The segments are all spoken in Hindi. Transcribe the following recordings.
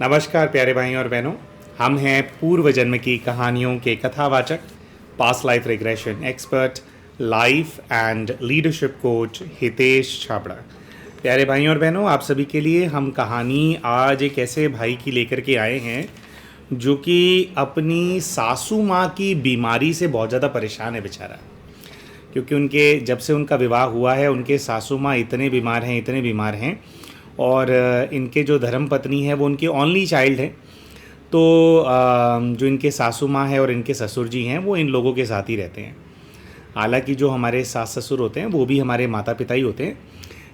नमस्कार प्यारे भाई और बहनों। हम हैं पूर्व जन्म की कहानियों के कथावाचक, past life regression expert, life and leadership coach Hitesh Chhabra. प्यारे भाई और बहनों, आप सभी के लिए हम कहानी आज एक ऐसे भाई की लेकर के आए हैं जो कि अपनी सासू माँ की बीमारी से बहुत ज़्यादा परेशान है बेचारा। क्योंकि उनके जब से उनका विवाह हुआ है उनके सासू माँ इतने बीमार हैं और इनके जो धर्म पत्नी है वो उनकी ओनली चाइल्ड है। तो जो इनके सासू माँ है और इनके ससुर जी हैं वो इन लोगों के साथ ही रहते हैं। हालांकि जो हमारे सास ससुर होते हैं वो भी हमारे माता पिता ही होते हैं,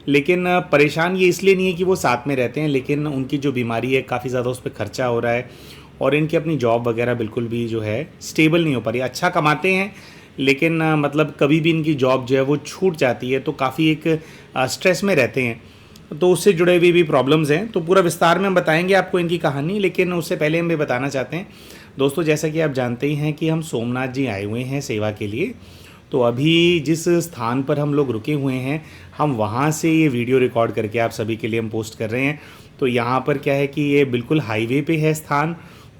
लेकिन परेशान ये इसलिए नहीं है कि वो साथ में रहते हैं, लेकिन उनकी जो बीमारी है काफ़ी ज़्यादा उस पर खर्चा हो रहा है और इनकी अपनी जॉब वगैरह बिल्कुल भी जो है स्टेबल नहीं हो पा रही। अच्छा कमाते हैं लेकिन मतलब कभी भी इनकी जॉब जो है वो छूट जाती है, तो काफ़ी एक स्ट्रेस में रहते हैं। तो उससे जुड़े हुए भी प्रॉब्लम्स हैं, तो पूरा विस्तार में हम बताएंगे आपको इनकी कहानी। लेकिन उससे पहले हम ये बताना चाहते हैं दोस्तों, जैसा कि आप जानते ही हैं कि हम सोमनाथ जी आए हुए हैं सेवा के लिए। तो अभी जिस स्थान पर हम लोग रुके हुए हैं हम वहाँ से ये वीडियो रिकॉर्ड करके आप सभी के लिए हम पोस्ट कर रहे हैं। तो यहाँ पर क्या है कि ये बिल्कुल हाईवे पे है स्थान,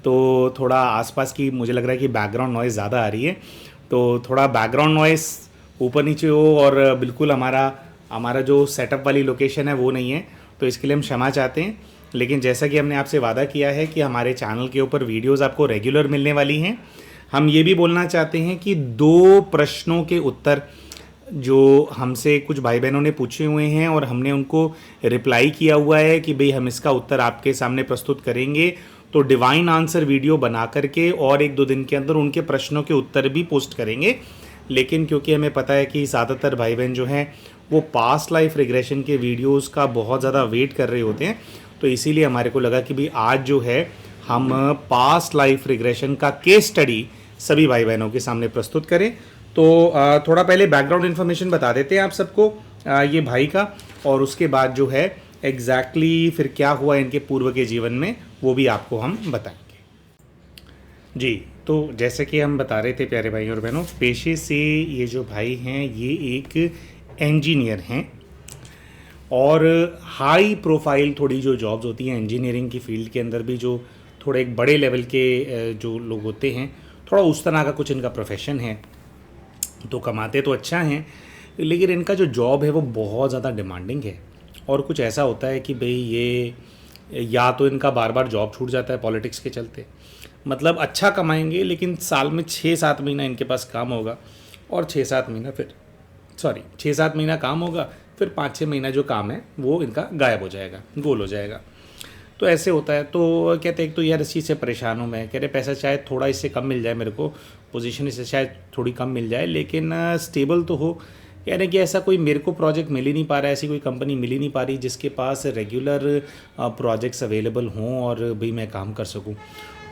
तो थोड़ा आसपास की मुझे लग रहा है कि बैकग्राउंड नॉइज़ ज़्यादा आ रही है, तो थोड़ा बैकग्राउंड नॉइज़ ऊपर नीचे हो और बिल्कुल हमारा जो सेटअप वाली लोकेशन है वो नहीं है, तो इसके लिए हम क्षमा चाहते हैं। लेकिन जैसा कि हमने आपसे वादा किया है कि हमारे चैनल के ऊपर वीडियोस आपको रेगुलर मिलने वाली हैं। हम ये भी बोलना चाहते हैं कि 2 प्रश्नों के उत्तर जो हमसे कुछ भाई बहनों ने पूछे हुए हैं और हमने उनको रिप्लाई किया हुआ है कि भाई हम इसका उत्तर आपके सामने प्रस्तुत करेंगे, तो डिवाइन आंसर वीडियो बना करके और 1-2 दिन के अंदर उनके प्रश्नों के उत्तर भी पोस्ट करेंगे। लेकिन क्योंकि हमें पता है कि ज़्यादातर भाई बहन जो हैं वो पास्ट लाइफ रिग्रेशन के वीडियोस का बहुत ज़्यादा वेट कर रहे होते हैं, तो इसीलिए हमारे को लगा कि भाई आज जो है हम पास्ट लाइफ रिग्रेशन का केस स्टडी सभी भाई बहनों के सामने प्रस्तुत करें। तो थोड़ा पहले बैकग्राउंड इन्फॉर्मेशन बता देते हैं आप सबको ये भाई का, और उसके बाद जो है एग्जैक्टली फिर क्या हुआ इनके पूर्व के जीवन में वो भी आपको हम बताएंगे जी। तो जैसे कि हम बता रहे थे प्यारे भाई और बहनों, पेशे से ये जो भाई हैं ये एक इंजीनियर हैं और हाई प्रोफाइल थोड़ी जो जॉब्स होती हैं इंजीनियरिंग की फील्ड के अंदर भी, जो थोड़े एक बड़े लेवल के जो लोग होते हैं, थोड़ा उस तरह का कुछ इनका प्रोफेशन है। तो कमाते तो अच्छा हैं लेकिन इनका जो जॉब है वो बहुत ज़्यादा डिमांडिंग है। और कुछ ऐसा होता है कि भाई ये या तो इनका बार बार जॉब छूट जाता है पॉलिटिक्स के चलते, मतलब अच्छा कमाएंगे लेकिन साल में 6-7 महीना इनके पास काम होगा और 6-7 महीना काम होगा, फिर 5-6 महीना जो काम है वो इनका गायब हो जाएगा, गोल हो जाएगा। तो ऐसे होता है। तो कहते हैं तो यार इस चीज़ से परेशान हूँ मैं, कह रहे पैसा शायद थोड़ा इससे कम मिल जाए मेरे को, पोजीशन इससे शायद थोड़ी कम मिल जाए लेकिन स्टेबल तो हो। कह रहे कि ऐसा कोई मेरे को प्रोजेक्ट मिल ही नहीं पा रहा है, ऐसी कोई कंपनी मिल ही नहीं पा रही जिसके पास रेगुलर प्रोजेक्ट्स अवेलेबल हों और भाई मैं काम कर सकूं।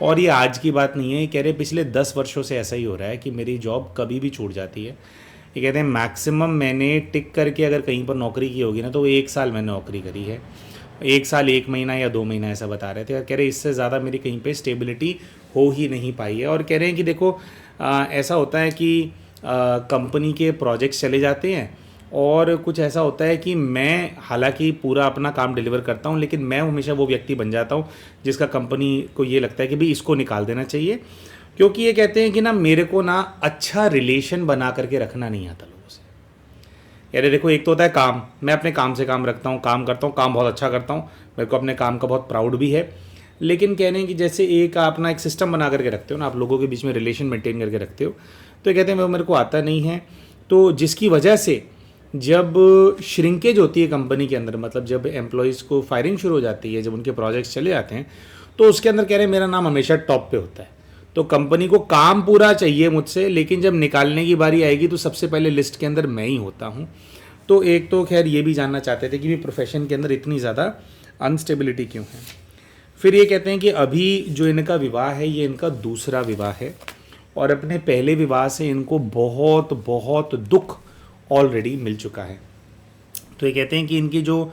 और ये आज की बात नहीं है, कह रहे पिछले 10 वर्षों से ऐसा ही हो रहा है कि मेरी जॉब कभी भी छूट जाती है। ये कहते हैं मैक्सिमम मैंने टिक करके अगर कहीं पर नौकरी की होगी ना तो 1 साल मैंने नौकरी करी है, 1 साल 1 महीना या 2 महीना ऐसा बता रहे थे। कह रहे इससे ज़्यादा मेरी कहीं पे स्टेबिलिटी हो ही नहीं पाई है। और कह रहे हैं कि देखो ऐसा होता है कि कंपनी के प्रोजेक्ट्स चले जाते हैं और कुछ ऐसा होता है कि मैं हालांकि पूरा अपना काम डिलीवर करता हूं लेकिन मैं हमेशा वो व्यक्ति बन जाता हूं जिसका कंपनी को ये लगता है कि भाई इसको निकाल देना चाहिए, क्योंकि ये कहते हैं कि ना मेरे को ना अच्छा रिलेशन बना करके रखना नहीं आता लोगों से। यार देखो एक तो होता है काम, मैं अपने काम से काम रखता हूँ, काम करता हूँ, काम बहुत अच्छा करता हूँ, मेरे को अपने काम का बहुत प्राउड भी है। लेकिन कहने कि जैसे एक अपना एक सिस्टम बना करके रखते हो ना, आप लोगों के बीच में रिलेशन मेंटेन करके रखते हो, तो कहते हैं वो मेरे को आता नहीं है। तो जिसकी वजह से जब श्रिंकेज होती है कंपनी के अंदर, मतलब जब एम्प्लॉयज़ को फायरिंग शुरू हो जाती है, जब उनके प्रोजेक्ट्स चले जाते हैं, तो उसके अंदर कह रहे हैं मेरा नाम हमेशा टॉप पे होता है। तो कंपनी को काम पूरा चाहिए मुझसे, लेकिन जब निकालने की बारी आएगी तो सबसे पहले लिस्ट के अंदर मैं ही होता हूँ। तो एक तो खैर ये भी जानना चाहते थे कि प्रोफेशन के अंदर इतनी ज़्यादा अनस्टेबिलिटी क्यों है। फिर ये कहते हैं कि अभी जो इनका विवाह है ये इनका दूसरा विवाह है और अपने पहले विवाह से इनको बहुत बहुत दुख ऑलरेडी मिल चुका है। तो ये कहते हैं कि इनकी जो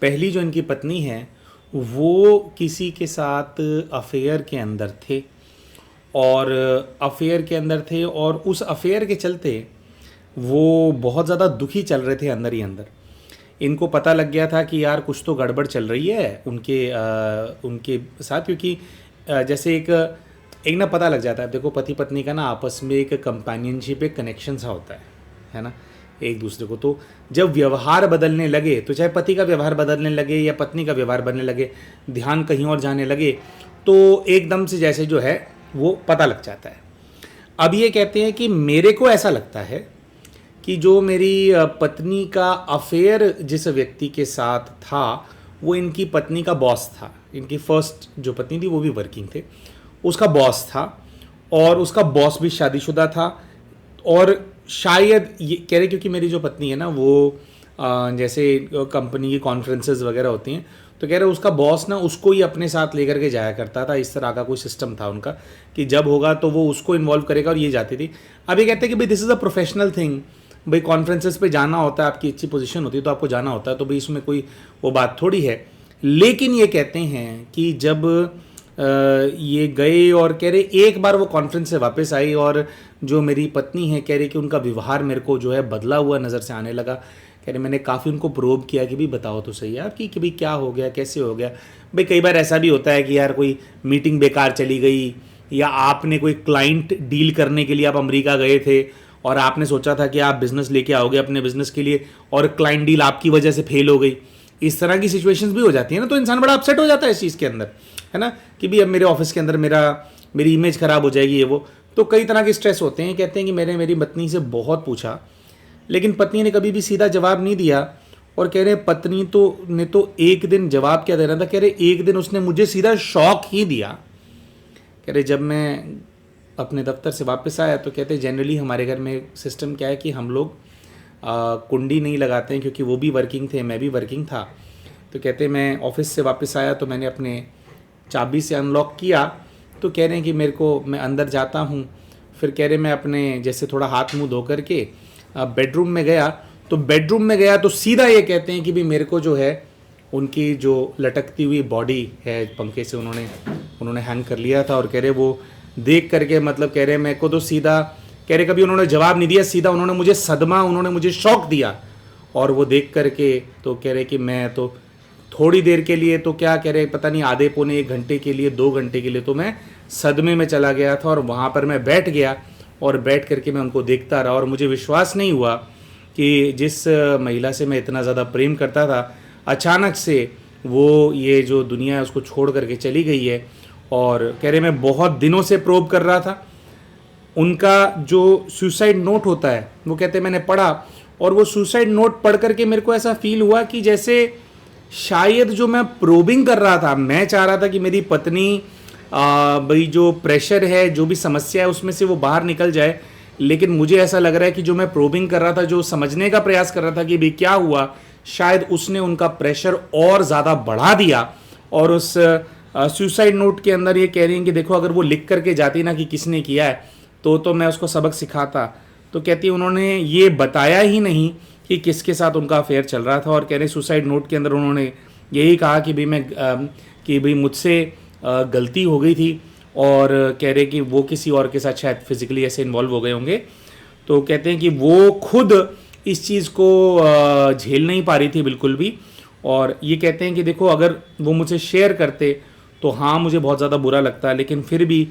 पहली जो इनकी पत्नी है वो किसी के साथ अफेयर के अंदर थे और उस अफेयर के चलते वो बहुत ज़्यादा दुखी चल रहे थे अंदर ही अंदर। इनको पता लग गया था कि यार कुछ तो गड़बड़ चल रही है उनके साथ, क्योंकि जैसे एक ना पता लग जाता है। देखो पति पत्नी का ना आपस में एक कंपेनियनशिप, एक कनेक्शन सा होता है ना, एक दूसरे को। तो जब व्यवहार बदलने लगे, तो चाहे पति का व्यवहार बदलने लगे या पत्नी का व्यवहार बदलने लगे, ध्यान कहीं और जाने लगे, तो एकदम से जैसे जो है वो पता लग जाता है। अब ये कहते हैं कि मेरे को ऐसा लगता है कि जो मेरी पत्नी का अफेयर जिस व्यक्ति के साथ था, वो इनकी पत्नी का बॉस था। इनकी फर्स्ट जो पत्नी थी वो भी वर्किंग थे, उसका बॉस था, और उसका बॉस भी शादीशुदा था। और शायद ये कह रहे, क्योंकि मेरी जो पत्नी है ना वो जैसे कंपनी की कॉन्फ्रेंसेस वगैरह होती हैं, तो कह रहे उसका बॉस ना उसको ही अपने साथ लेकर के जाया करता था। इस तरह का कोई सिस्टम था उनका कि जब होगा तो वो उसको इन्वॉल्व करेगा और ये जाती थी। अब ये कहते हैं कि भाई this is a professional thing, भाई कॉन्फ्रेंसेस पे जाना होता है, आपकी अच्छी पोजीशन होती है तो आपको जाना होता है, तो भाई इसमें कोई वो बात थोड़ी है। लेकिन ये कहते हैं कि जब ये गए और कह रहे एक बार वो कॉन्फ्रेंस से वापस आई, और जो मेरी पत्नी है कह रही कि उनका व्यवहार मेरे को जो है बदला हुआ नज़र से आने लगा। कह रहे मैंने काफ़ी उनको प्रोब किया कि भाई बताओ तो सही यार कि भाई क्या हो गया, कैसे हो गया। भाई कई बार ऐसा भी होता है कि यार कोई मीटिंग बेकार चली गई, या आपने कोई क्लाइंट डील करने के लिए आप अमेरिका गए थे और आपने सोचा था कि आप बिज़नेस लेके आओगे अपने बिज़नेस के लिए, और क्लाइंट डील आपकी वजह से फेल हो गई। इस तरह की सिचुएशंस भी हो जाती है ना, तो इंसान बड़ा अपसेट हो जाता है इस चीज़ के अंदर, है ना, कि भाई अब मेरे ऑफिस के अंदर मेरी इमेज ख़राब हो जाएगी, ये वो। तो कई तरह के स्ट्रेस होते हैं। कहते हैं कि मैंने मेरी पत्नी से बहुत पूछा, लेकिन पत्नी ने कभी भी सीधा जवाब नहीं दिया। और कह रहे पत्नी ने तो एक दिन जवाब क्या देना था, कह रहे एक दिन उसने मुझे सीधा शॉक ही दिया। कह रहे जब मैं अपने दफ्तर से वापस आया तो कहते जनरली हमारे घर में सिस्टम क्या है कि हम लोग कुंडी नहीं लगाते हैं, क्योंकि वो भी वर्किंग थे, मैं भी वर्किंग था। तो कहते मैं ऑफिस से वापस आया तो मैंने अपने चाबी से अनलॉक किया, तो कह रहे हैं कि मैं अंदर जाता हूँ, फिर कह रहे मैं अपने जैसे थोड़ा हाथ मुंह धो करके बेडरूम में गया, तो सीधा ये कहते हैं कि भी मेरे को जो है उनकी जो लटकती हुई बॉडी है पंखे से उन्होंने हैंग कर लिया था। और कह रहे वो देख करके मतलब कह रहे मेरे को तो सीधा, कह रहे कभी उन्होंने जवाब नहीं दिया, सीधा उन्होंने मुझे शॉक दिया। और वो देख करके तो कह रहे कि मैं तो थोड़ी देर के लिए तो क्या कह रहे पता नहीं आधे पौने 1 घंटे के लिए 2 घंटे के लिए तो मैं सदमे में चला गया था। और वहाँ पर मैं बैठ गया और बैठ करके मैं उनको देखता रहा, और मुझे विश्वास नहीं हुआ कि जिस महिला से मैं इतना ज़्यादा प्रेम करता था, अचानक से वो ये जो दुनिया है उसको छोड़ करके चली गई है। और कह रहे मैं बहुत दिनों से प्रोब कर रहा था। उनका जो सुसाइड नोट होता है वो कहते मैंने पढ़ा, और वो सुसाइड नोट पढ़ करके मेरे को ऐसा फील हुआ कि जैसे शायद जो मैं प्रोबिंग कर रहा था, मैं चाह रहा था कि मेरी पत्नी भाई जो प्रेशर है, जो भी समस्या है उसमें से वो बाहर निकल जाए। लेकिन मुझे ऐसा लग रहा है कि जो मैं प्रोबिंग कर रहा था, जो समझने का प्रयास कर रहा था कि भाई क्या हुआ, शायद उसने उनका प्रेशर और ज़्यादा बढ़ा दिया। और उस सुसाइड नोट के अंदर ये कह रही हैं कि देखो अगर वो लिख करके जाती ना कि किसने किया है तो मैं उसको सबक सिखाता। तो कहती उन्होंने ये बताया ही नहीं कि किसके साथ उनका अफेयर चल रहा था। और कह रहे सुसाइड नोट के अंदर उन्होंने यही कहा कि भाई मुझसे गलती हो गई थी, और कह रहे कि वो किसी और के साथ शायद फिजिकली ऐसे इन्वॉल्व हो गए होंगे। तो कहते हैं कि वो खुद इस चीज़ को झेल नहीं पा रही थी बिल्कुल भी। और ये कहते हैं कि देखो अगर वो मुझसे शेयर करते तो हाँ मुझे बहुत ज़्यादा बुरा लगता, लेकिन फिर भी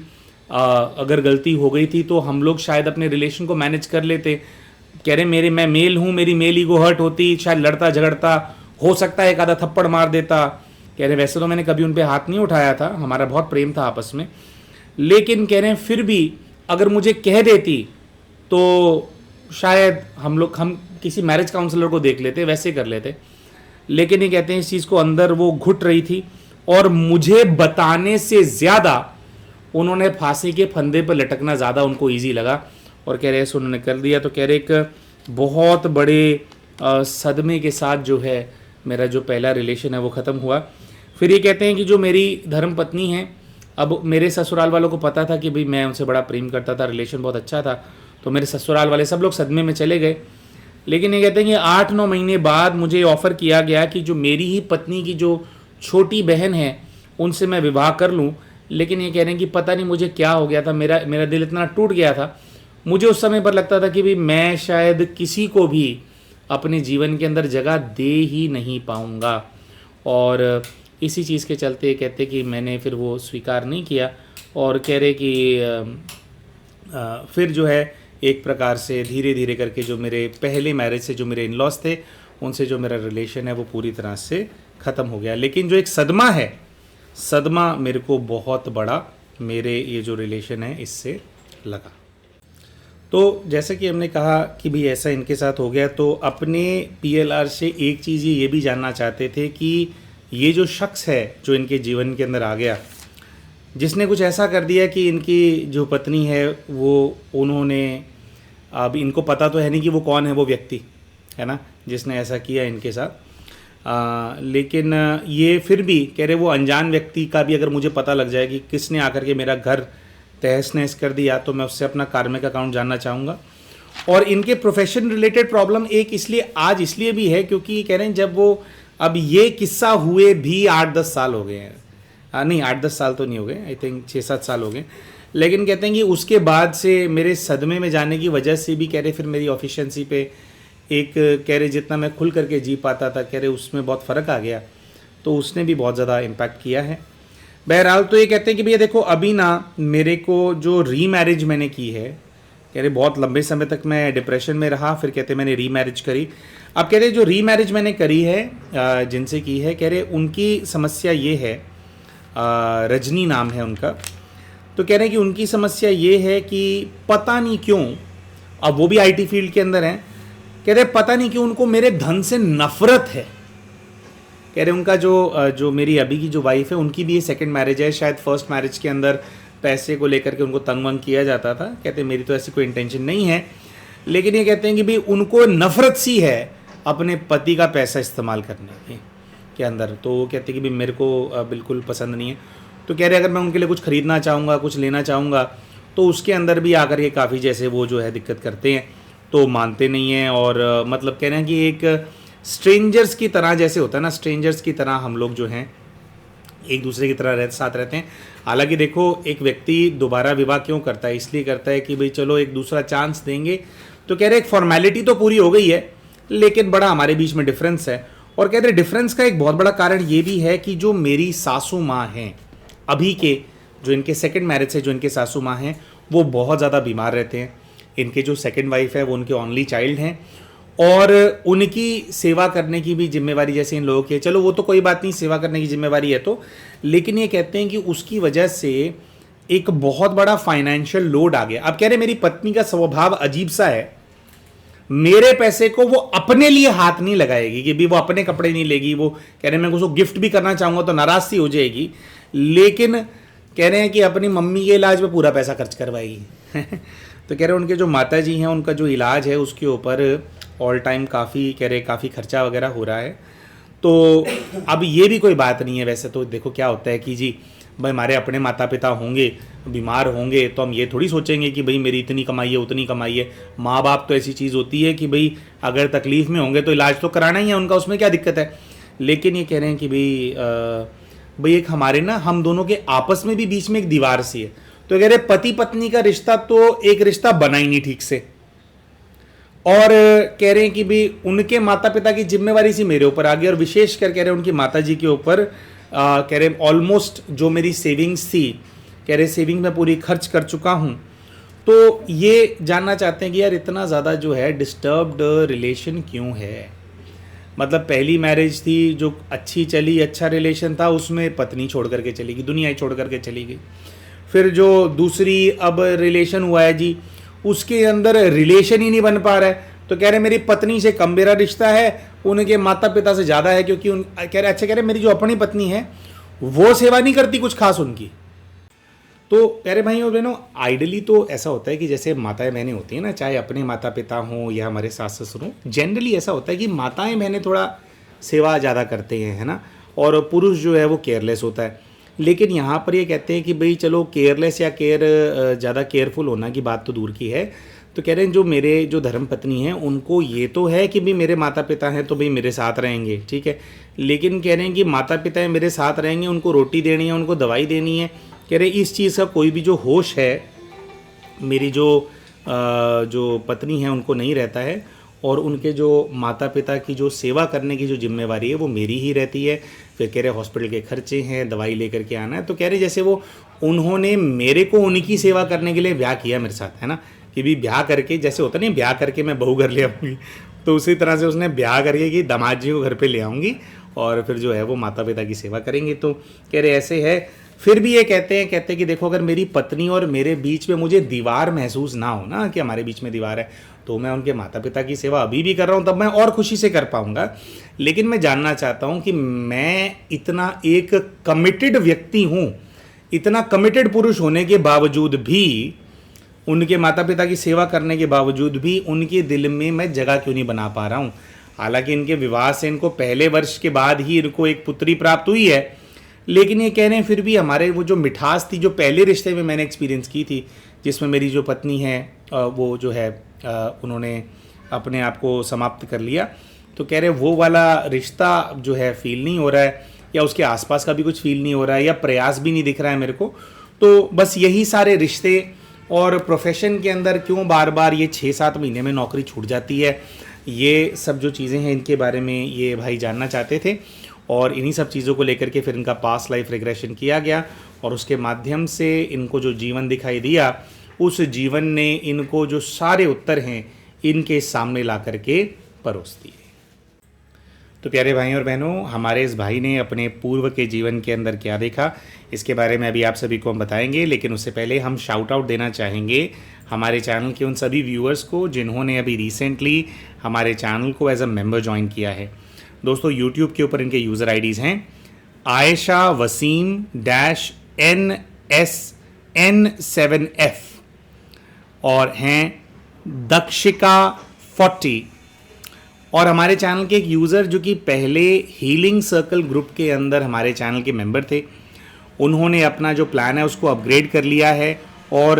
अगर गलती हो गई थी तो हम लोग शायद अपने रिलेशन को मैनेज कर लेते। कह रहे मैं मेल हूँ, मेरी मेल ईगो हर्ट होती, शायद लड़ता झगड़ता, हो सकता है एक आधा थप्पड़ मार देता। कह रहे वैसे तो मैंने कभी उन पर हाथ नहीं उठाया था, हमारा बहुत प्रेम था आपस में, लेकिन कह रहे हैं फिर भी अगर मुझे कह देती तो शायद हम किसी मैरिज काउंसलर को देख लेते, वैसे कर लेते। लेकिन ये कहते हैं इस चीज़ को अंदर वो घुट रही थी, और मुझे बताने से ज़्यादा उन्होंने फांसी के फंदे पर लटकना ज़्यादा उनको ईजी लगा। और कह रहे हैं उन्होंने कर दिया। तो कह रहे एक बहुत बड़े सदमे के साथ जो है मेरा जो पहला रिलेशन है वो ख़त्म हुआ। फिर ये कहते हैं कि जो मेरी धर्म पत्नी है, अब मेरे ससुराल वालों को पता था कि भाई मैं उनसे बड़ा प्रेम करता था, रिलेशन बहुत अच्छा था, तो मेरे ससुराल वाले सब लोग सदमे में चले गए। लेकिन ये कहते हैं कि 8-9 महीने बाद मुझे ऑफ़र किया गया कि जो मेरी ही पत्नी की जो छोटी बहन है उनसे मैं विवाह कर लूँ। लेकिन ये कह रहे हैं कि पता नहीं मुझे क्या हो गया था, मेरा दिल इतना टूट गया था। मुझे उस समय पर लगता था कि भाई मैं शायद किसी को भी अपने जीवन के अंदर जगह दे ही नहीं पाऊँगा। और इसी चीज़ के चलते कहते कि मैंने फिर वो स्वीकार नहीं किया और कह रहे कि फिर जो है एक प्रकार से धीरे धीरे करके जो मेरे पहले मैरिज से जो मेरे इन लॉज थे उनसे जो मेरा रिलेशन है वो पूरी तरह से ख़त्म हो गया। लेकिन जो एक सदमा है, सदमा मेरे को बहुत बड़ा मेरे ये जो रिलेशन है इससे लगा। तो जैसे कि हमने कहा कि भाई ऐसा इनके साथ हो गया, तो अपने पीएलआर से एक चीज़ ये भी जानना चाहते थे कि ये जो शख्स है जो इनके जीवन के अंदर आ गया, जिसने कुछ ऐसा कर दिया कि इनकी जो पत्नी है वो उन्होंने, अब इनको पता तो है नहीं कि वो कौन है वो व्यक्ति, है ना, जिसने ऐसा किया इनके साथ। लेकिन ये फिर भी कह रहे वो अनजान व्यक्ति का भी अगर मुझे पता लग जाए कि किसने आकर के मेरा घर तहस नहस कर दिया तो मैं उससे अपना कार्मिक अकाउंट जानना चाहूँगा। और इनके प्रोफेशन रिलेटेड प्रॉब्लम एक इसलिए भी है क्योंकि कह रहे हैं जब वो, अब ये किस्सा हुए भी 8-10 साल हो गए हैं, नहीं 8-10 साल तो नहीं हो गए, आई थिंक 6-7 साल हो गए। लेकिन कहते हैं कि उसके बाद से मेरे सदमे में जाने की वजह से भी कह रहे फिर मेरी ऑफिशिएंसी पे एक, कह रहे जितना मैं खुल करके जी पाता था कह रहे उसमें बहुत फ़र्क आ गया, तो उसने भी बहुत ज़्यादा इम्पैक्ट किया है। बहरहाल तो ये कहते हैं कि भैया देखो अभी ना मेरे को जो रीमैरिज मैंने की है, कह रहे बहुत लंबे समय तक मैं डिप्रेशन में रहा, फिर कहते मैंने रीमैरिज करी। अब कह रहे जो रीमैरिज मैंने करी है जिनसे की है, कह रहे उनकी समस्या ये है, रजनी नाम है उनका, तो कह रहे हैं कि उनकी समस्या ये है कि पता नहीं क्यों, अब वो भी आईटी फील्ड के अंदर हैं, कह रहे पता नहीं क्यों उनको मेरे धन से नफरत है। कह रहे उनका जो मेरी अभी की जो वाइफ है उनकी भी ये सेकंड मैरिज है, शायद फर्स्ट मैरिज के अंदर पैसे को लेकर के उनको तंग वंग किया जाता था। कहते मेरी तो ऐसी कोई इंटेंशन नहीं है, लेकिन ये कहते हैं कि भाई उनको नफरत सी है अपने पति का पैसा इस्तेमाल करने के अंदर। तो वो कहते हैं कि भाई मेरे को बिल्कुल पसंद नहीं है। तो कह रहे अगर मैं उनके लिए कुछ ख़रीदना चाहूँगा, कुछ लेना चाहूँगा, तो उसके अंदर भी आकर के काफ़ी जैसे वो जो है दिक्कत करते हैं, तो मानते नहीं हैं। और मतलब कह रहे हैं कि एक स्ट्रेंजर्स की तरह जैसे होता है ना, स्ट्रेंजर्स की तरह हम लोग जो हैं एक दूसरे की तरह साथ रहते हैं। हालांकि देखो एक व्यक्ति दोबारा विवाह क्यों करता है, इसलिए करता है कि भाई चलो एक दूसरा चांस देंगे। तो कह रहे एक फॉर्मेलिटी तो पूरी हो गई है, लेकिन बड़ा हमारे बीच में डिफरेंस है। और कह रहे डिफरेंस का एक बहुत बड़ा कारण ये भी है कि जो मेरी सासू माँ हैं अभी के, जो इनके सेकंड मैरिज से जो इनके सासू माँ हैं वो बहुत ज़्यादा बीमार रहते हैं। इनके जो सेकंड वाइफ है वो उनके ओनली चाइल्ड हैं, और उनकी सेवा करने की भी जिम्मेवारी जैसे इन लोगों की है। चलो वो तो कोई बात नहीं, सेवा करने की जिम्मेवारी है तो, लेकिन ये कहते हैं कि उसकी वजह से एक बहुत बड़ा फाइनेंशियल लोड आ गया। अब कह रहे मेरी पत्नी का स्वभाव अजीब सा है, मेरे पैसे को वो अपने लिए हाथ नहीं लगाएगी कि भी वो अपने कपड़े नहीं लेगी। वो कह रहे मैं उसको गिफ्ट भी करना चाहूँगा तो नाराज सी हो जाएगी, लेकिन कह रहे हैं कि अपनी मम्मी के इलाज में पूरा पैसा खर्च करवाएगी। तो कह रहे उनके जो माता जी हैं उनका जो इलाज है उसके ऊपर ऑल टाइम काफ़ी कह रहे काफ़ी खर्चा वगैरह हो रहा है। तो अब ये भी कोई बात नहीं है। वैसे तो देखो क्या होता है कि जी भाई हमारे अपने माता पिता होंगे, बीमार होंगे, तो हम ये थोड़ी सोचेंगे कि भाई मेरी इतनी कमाई है उतनी कमाई है। माँ बाप तो ऐसी चीज़ होती है कि भाई अगर तकलीफ़ में होंगे तो इलाज तो कराना ही है उनका, उसमें क्या दिक्कत है। लेकिन ये कह रहे हैं कि भाई एक हमारे ना हम दोनों के आपस में भी बीच में एक दीवार सी है। तो कह रहे पति पत्नी का रिश्ता तो एक रिश्ता बना ही नहीं ठीक से, और कह रहे हैं कि भी उनके माता पिता की जिम्मेवारी सी मेरे ऊपर आ गई, और विशेषकर कह रहे हैं उनकी माता जी के ऊपर कह रहे ऑलमोस्ट जो मेरी सेविंग्स थी, कह रहे सेविंग में पूरी खर्च कर चुका हूँ। तो ये जानना चाहते हैं कि यार इतना ज़्यादा जो है डिस्टर्ब्ड रिलेशन क्यों है। मतलब पहली मैरिज थी जो अच्छी चली, अच्छा रिलेशन था, उसमें पत्नी छोड़ करके चली गई, दुनिया ही छोड़ करके चली गई। फिर जो दूसरी अब रिलेशन हुआ है जी, उसके अंदर रिलेशन ही नहीं बन पा रहा है। तो कह रहे मेरी पत्नी से कम मेरा रिश्ता है, उनके माता पिता से ज़्यादा है, क्योंकि कह रहे मेरी जो अपनी पत्नी है वो सेवा नहीं करती कुछ खास उनकी। तो प्यारे भाई और बहनों, आइडली तो ऐसा होता है कि जैसे माताएं बहनें होती हैं ना, चाहे अपने माता पिता हों या हमारे सास ससुर हों, जनरली ऐसा होता है कि माताएं बहनें थोड़ा सेवा ज़्यादा करते हैं, है ना, और पुरुष जो है वो केयरलेस होता है। लेकिन यहाँ पर ये कहते हैं कि भाई चलो केयरलेस या ज़्यादा केयरफुल होना की बात तो दूर की है। तो कह रहे हैं जो मेरे जो धर्म पत्नी हैं उनको ये तो है कि भाई मेरे माता पिता हैं तो भाई मेरे साथ रहेंगे, ठीक है, लेकिन कह रहे हैं कि माता पिता है मेरे साथ रहेंगे, उनको रोटी देनी है, उनको दवाई देनी है। कह रहे इस चीज़ का कोई भी जो होश है मेरी जो पत्नी है उनको नहीं रहता है। और उनके जो माता पिता की जो सेवा करने की जो जिम्मेवारी है वो मेरी ही रहती है। फिर कह रहे हॉस्पिटल के खर्चे हैं, दवाई लेकर के आना है, तो कह रहे जैसे वो उन्होंने मेरे को उनकी सेवा करने के लिए ब्याह किया मेरे साथ, है ना, कि भी ब्याह करके जैसे होता नहीं ब्याह करके मैं बहू घर ले आऊँगी, तो उसी तरह से उसने ब्याह करके कि दामाद जी को घर पे ले आऊँगी और फिर जो है वो माता पिता की सेवा करेंगे। तो कह रहे ऐसे है। फिर भी ये कहते हैं कि देखो अगर मेरी पत्नी और मेरे बीच में मुझे दीवार महसूस ना हो ना कि हमारे बीच में दीवार है, तो मैं उनके माता पिता की सेवा अभी भी कर रहा हूँ, तब मैं और खुशी से कर पाऊँगा। लेकिन मैं जानना चाहता हूँ कि मैं इतना एक कमिटेड व्यक्ति हूँ, इतना कमिटेड पुरुष होने के बावजूद भी, उनके माता पिता की सेवा करने के बावजूद भी उनके दिल में मैं जगह क्यों नहीं बना पा रहा हूँ। हालांकि इनके विवाह से इनको पहले वर्ष के बाद ही इनको एक पुत्री प्राप्त हुई है, लेकिन ये कह रहे हैं फिर भी हमारे वो जो मिठास थी जो पहले रिश्ते में मैंने एक्सपीरियंस की थी, जिसमें मेरी जो पत्नी है वो जो है उन्होंने अपने आप को समाप्त कर लिया, तो कह रहे वो वाला रिश्ता जो है फील नहीं हो रहा है, या उसके आसपास का भी कुछ फील नहीं हो रहा है, या प्रयास भी नहीं दिख रहा है मेरे को। तो बस यही सारे रिश्ते और प्रोफेशन के अंदर क्यों बार बार ये 6-7 महीने में नौकरी छूट जाती है, ये सब जो चीज़ें हैं इनके बारे में ये भाई जानना चाहते थे। और इन्हीं सब चीज़ों को लेकर के फिर इनका पास्ट लाइफ रिग्रेशन किया गया और उसके माध्यम से इनको जो जीवन दिखाई दिया, उस जीवन ने इनको जो सारे उत्तर हैं इनके सामने ला करके परोस दिए। तो प्यारे भाइयों और बहनों, हमारे इस भाई ने अपने पूर्व के जीवन के अंदर क्या देखा, इसके बारे में अभी आप सभी को हम बताएंगे। लेकिन उससे पहले हम शाउट आउट देना चाहेंगे हमारे चैनल के उन सभी व्यूअर्स को जिन्होंने अभी रिसेंटली हमारे चैनल को एज अ मेंबर ज्वाइन किया है। दोस्तों, यूट्यूब के ऊपर इनके यूज़र आईडीज़ हैं आयशा वसीम -NSN7F और हैं दक्षिका 40। और हमारे चैनल के एक यूज़र जो कि पहले हीलिंग सर्कल ग्रुप के अंदर हमारे चैनल के मेंबर थे, उन्होंने अपना जो प्लान है उसको अपग्रेड कर लिया है और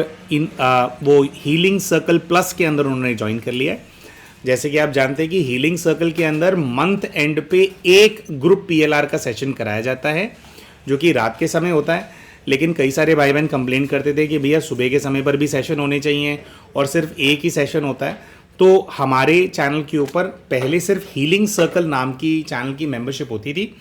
वो हीलिंग सर्कल प्लस के अंदर उन्होंने ज्वाइन कर लिया है। जैसे कि आप जानते हैं कि हीलिंग सर्कल के अंदर मंथ एंड पे एक ग्रुप PLR का सेशन कराया जाता है जो कि रात के समय होता है। लेकिन कई सारे भाई बहन कंप्लेन करते थे कि भैया सुबह के समय पर भी सेशन होने चाहिए और सिर्फ एक ही सेशन होता है। तो हमारे चैनल के ऊपर पहले सिर्फ हीलिंग सर्कल नाम की चैनल की मेंबरशिप होती थी,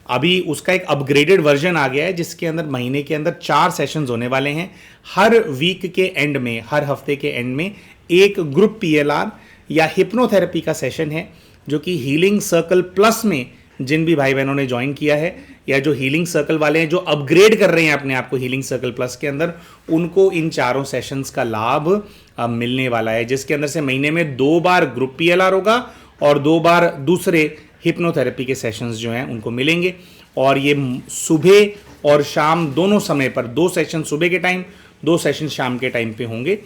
अभी उसका एक अपग्रेडेड वर्जन आ गया है जिसके अंदर महीने के अंदर 4 सेशंस होने वाले हैं। हर वीक के एंड में, हर हफ्ते के एंड में एक ग्रुप PLR या हिप्नोथेरेपी का सेशन है जो कि हीलिंग सर्कल प्लस में जिन भी भाई बहनों ने ज्वाइन किया है या जो हीलिंग सर्कल वाले हैं जो अपग्रेड कर रहे हैं अपने आप को हीलिंग सर्कल प्लस के अंदर, उनको इन 4 सेशंस का लाभ मिलने वाला है, जिसके अंदर से महीने में 2 बार ग्रुप PLR होगा और 2 बार दूसरे हिप्नोथेरेपी के सेशंस जो हैं उनको मिलेंगे। और ये सुबह और शाम दोनों समय पर 2 सेशन सुबह के टाइम, 2 सेशन शाम के टाइम पे होंगे।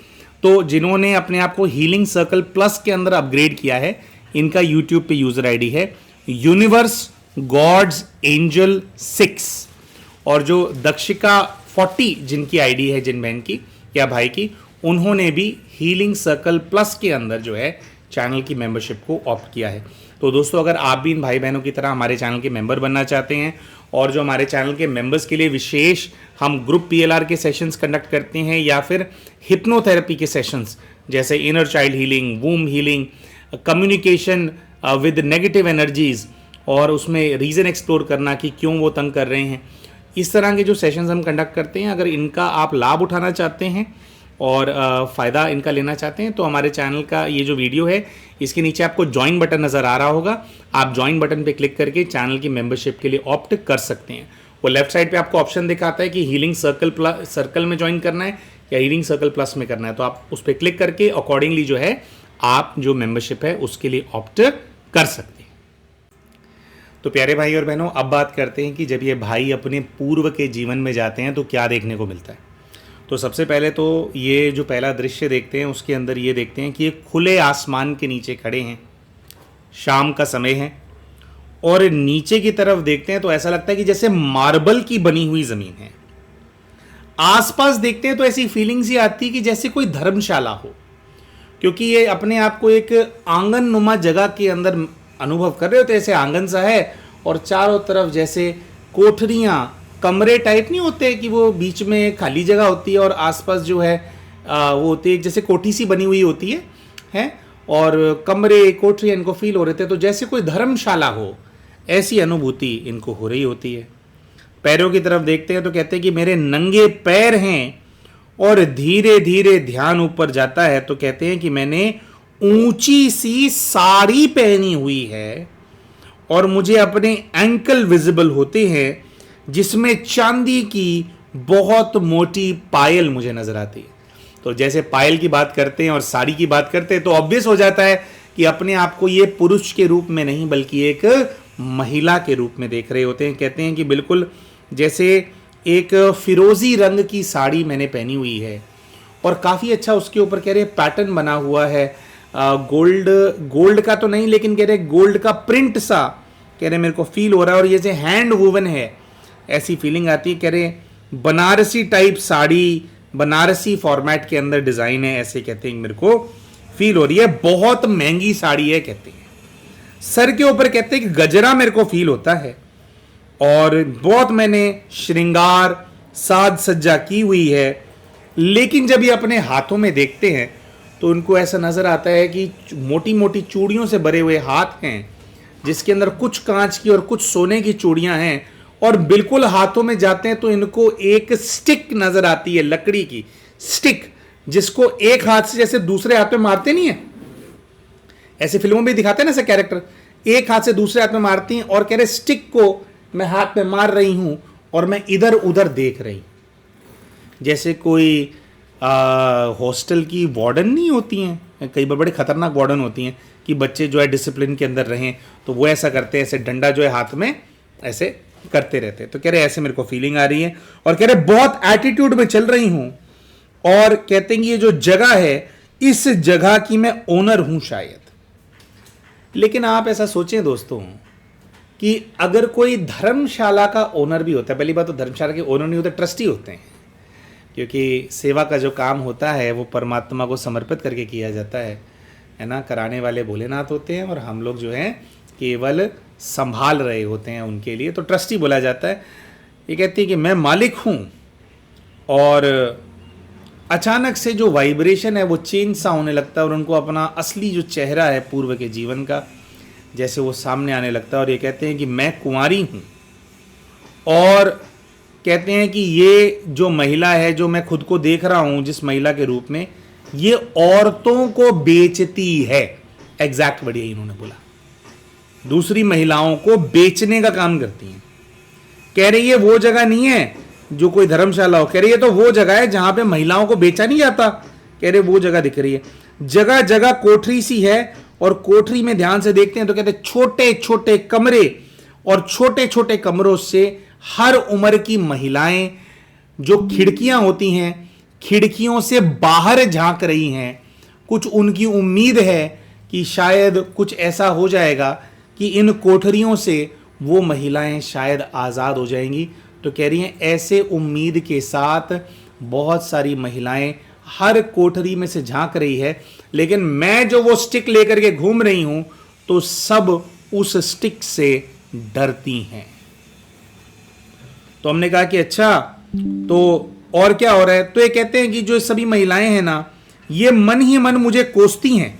तो जिन्होंने अपने आप को हीलिंग सर्कल प्लस के अंदर अपग्रेड किया है, इनका यूट्यूब पे यूजर आईडी है यूनिवर्स गॉड्स एंजल 6 और जो दक्षिका 40 जिनकी आईडी है, जिन बहन की या भाई की, उन्होंने भी हीलिंग सर्कल प्लस के अंदर जो है चैनल की मेंबरशिप को ऑप्ट किया है। तो दोस्तों, अगर आप भी इन भाई बहनों की तरह हमारे चैनल के मेंबर बनना चाहते हैं और जो हमारे चैनल के मेंबर्स के लिए विशेष हम ग्रुप PLR के सेशंस कंडक्ट करते हैं या फिर हिप्नोथेरेपी के सेशंस जैसे inner child healing, womb healing, communication with negative energies और उसमें रीज़न एक्सप्लोर करना कि क्यों वो तंग कर रहे हैं, इस तरह के जो सेशंस हम कंडक्ट करते हैं, अगर इनका आप लाभ उठाना चाहते हैं और फ़ायदा इनका लेना चाहते हैं तो हमारे चैनल का ये जो वीडियो है इसके नीचे आपको ज्वाइन बटन नज़र आ रहा होगा, आप ज्वाइन बटन पे क्लिक करके चैनल की मेंबरशिप के लिए ऑप्ट कर सकते हैं। वो लेफ्ट साइड पे आपको ऑप्शन दिखाता है कि हीलिंग सर्कल में ज्वाइन करना है या हीलिंग सर्कल प्लस में करना है, तो आप उस पर क्लिक करके अकॉर्डिंगली जो है आप जो मेंबरशिप है उसके लिए ऑप्ट कर सकते हैं। तो प्यारे भाई और बहनों, अब बात करते हैं कि जब ये भाई अपने पूर्व के जीवन में जाते हैं तो क्या देखने को मिलता है। तो सबसे पहले तो ये जो पहला दृश्य देखते हैं उसके अंदर ये देखते हैं कि ये खुले आसमान के नीचे खड़े हैं, शाम का समय है और नीचे की तरफ देखते हैं तो ऐसा लगता है कि जैसे मार्बल की बनी हुई ज़मीन है। आसपास देखते हैं तो ऐसी फीलिंग्स ही आती है कि जैसे कोई धर्मशाला हो, क्योंकि ये अपने आप को एक आंगननुमा जगह के अंदर अनुभव कर रहे होते हैं। ऐसे आंगन सा है और चारों तरफ जैसे कोठरियाँ, कमरे टाइप नहीं होते कि वो बीच में खाली जगह होती है और आसपास जो है वो होती है जैसे कोठी सी बनी हुई होती है और कमरे कोठरी इनको फील हो रहे थे, तो जैसे कोई धर्मशाला हो ऐसी अनुभूति इनको हो रही होती है। पैरों की तरफ देखते हैं तो कहते हैं कि मेरे नंगे पैर हैं, और धीरे धीरे ध्यान ऊपर जाता है तो कहते हैं कि मैंने ऊंची सी साड़ी पहनी हुई है और मुझे अपने एंकल विजिबल होते हैं, जिसमें चांदी की बहुत मोटी पायल मुझे नजर आती है। तो जैसे पायल की बात करते हैं और साड़ी की बात करते हैं तो ऑब्वियस हो जाता है कि अपने आप को ये पुरुष के रूप में नहीं बल्कि एक महिला के रूप में देख रहे होते हैं। कहते हैं कि बिल्कुल जैसे एक फिरोजी रंग की साड़ी मैंने पहनी हुई है और काफ़ी अच्छा उसके ऊपर कह रहे पैटर्न बना हुआ है, गोल्ड का तो नहीं लेकिन कह रहे गोल्ड का प्रिंट सा कह रहे मेरे को फील हो रहा है, और ये जो हैंड वूवन है ऐसी फीलिंग आती है। कह रहे बनारसी टाइप साड़ी, बनारसी फॉर्मेट के अंदर डिज़ाइन है, ऐसे कहते हैं मेरे को फील हो रही है। बहुत महंगी साड़ी है कहते हैं। सर के ऊपर कहते हैं कि गजरा मेरे को फील होता है, और बहुत मैंने श्रृंगार साज सज्जा की हुई है। लेकिन जब ये अपने हाथों में देखते हैं तो उनको ऐसा नजर आता है कि मोटी मोटी चूड़ियों से भरे हुए हाथ हैं, जिसके अंदर कुछ कांच की और कुछ सोने की चूड़ियां हैं, और बिल्कुल हाथों में जाते हैं तो इनको एक स्टिक नजर आती है, लकड़ी की स्टिक, जिसको एक हाथ से जैसे दूसरे हाथ में मारते नहीं है, ऐसे फिल्मों में दिखाते हैं ना ऐसे कैरेक्टर, एक हाथ से दूसरे हाथ में मारती हैं और कह रहे स्टिक को मैं हाथ में मार रही हूं और मैं इधर उधर देख रही, जैसे कोई हॉस्टल की वार्डन नहीं होती हैं, कई बार बड़े खतरनाक वार्डन होती हैं कि बच्चे जो है डिसिप्लिन के अंदर रहें तो वो ऐसा करते हैं, ऐसे डंडा जो है हाथ में ऐसे करते रहते हैं। तो कह रहे ऐसे मेरे को फीलिंग आ रही है, और कह रहे बहुत एटीट्यूड में चल रही हूं, और कहते हैं ये जो जगह है इस जगह की मैं ओनर हूं शायद। लेकिन आप ऐसा सोचें दोस्तों कि अगर कोई धर्मशाला का ओनर भी होता है, पहली बात तो धर्मशाला के ओनर नहीं होते, ट्रस्टी होते हैं, क्योंकि सेवा का जो काम होता है वो परमात्मा को समर्पित करके किया जाता है ना। कराने वाले भोलेनाथ होते हैं और हम लोग जो हैं केवल संभाल रहे होते हैं उनके लिए, तो ट्रस्टी बोला जाता है। ये कहती है कि मैं मालिक हूँ, और अचानक से जो वाइब्रेशन है वो चेंज सा होने लगता है और उनको अपना असली जो चेहरा है पूर्व के जीवन का जैसे वो सामने आने लगता है। और ये कहते हैं कि मैं कुंवारी हूँ, और कहते हैं कि ये जो महिला है जो मैं खुद को देख रहा हूँ जिस महिला के रूप में, ये औरतों को बेचती है। एग्जैक्ट वर्ड यही इन्होंने बोला, दूसरी महिलाओं को बेचने का काम करती हैं। कह रही है वो जगह नहीं है जो कोई धर्मशाला हो, कह रही है तो वो जगह है जहां पे महिलाओं को बेचा नहीं जाता। कह रहे वो जगह दिख रही है, जगह जगह कोठरी सी है, और कोठरी में ध्यान से देखते हैं तो कहते हैं छोटे छोटे कमरे, और छोटे छोटे कमरों से हर उम्र की महिलाएं जो खिड़कियां होती हैं, खिड़कियों से बाहर झांक रही हैं। कुछ उनकी उम्मीद है कि शायद कुछ ऐसा हो जाएगा कि इन कोठरियों से वो महिलाएं शायद आज़ाद हो जाएंगी। तो कह रही हैं ऐसे उम्मीद के साथ बहुत सारी महिलाएं हर कोठरी में से झांक रही है, लेकिन मैं जो वो स्टिक लेकर के घूम रही हूं तो सब उस स्टिक से डरती हैं। तो हमने कहा कि अच्छा तो और क्या हो रहा है, तो ये कहते हैं कि जो सभी महिलाएं हैं ना, ये मन ही मन मुझे कोसती हैं,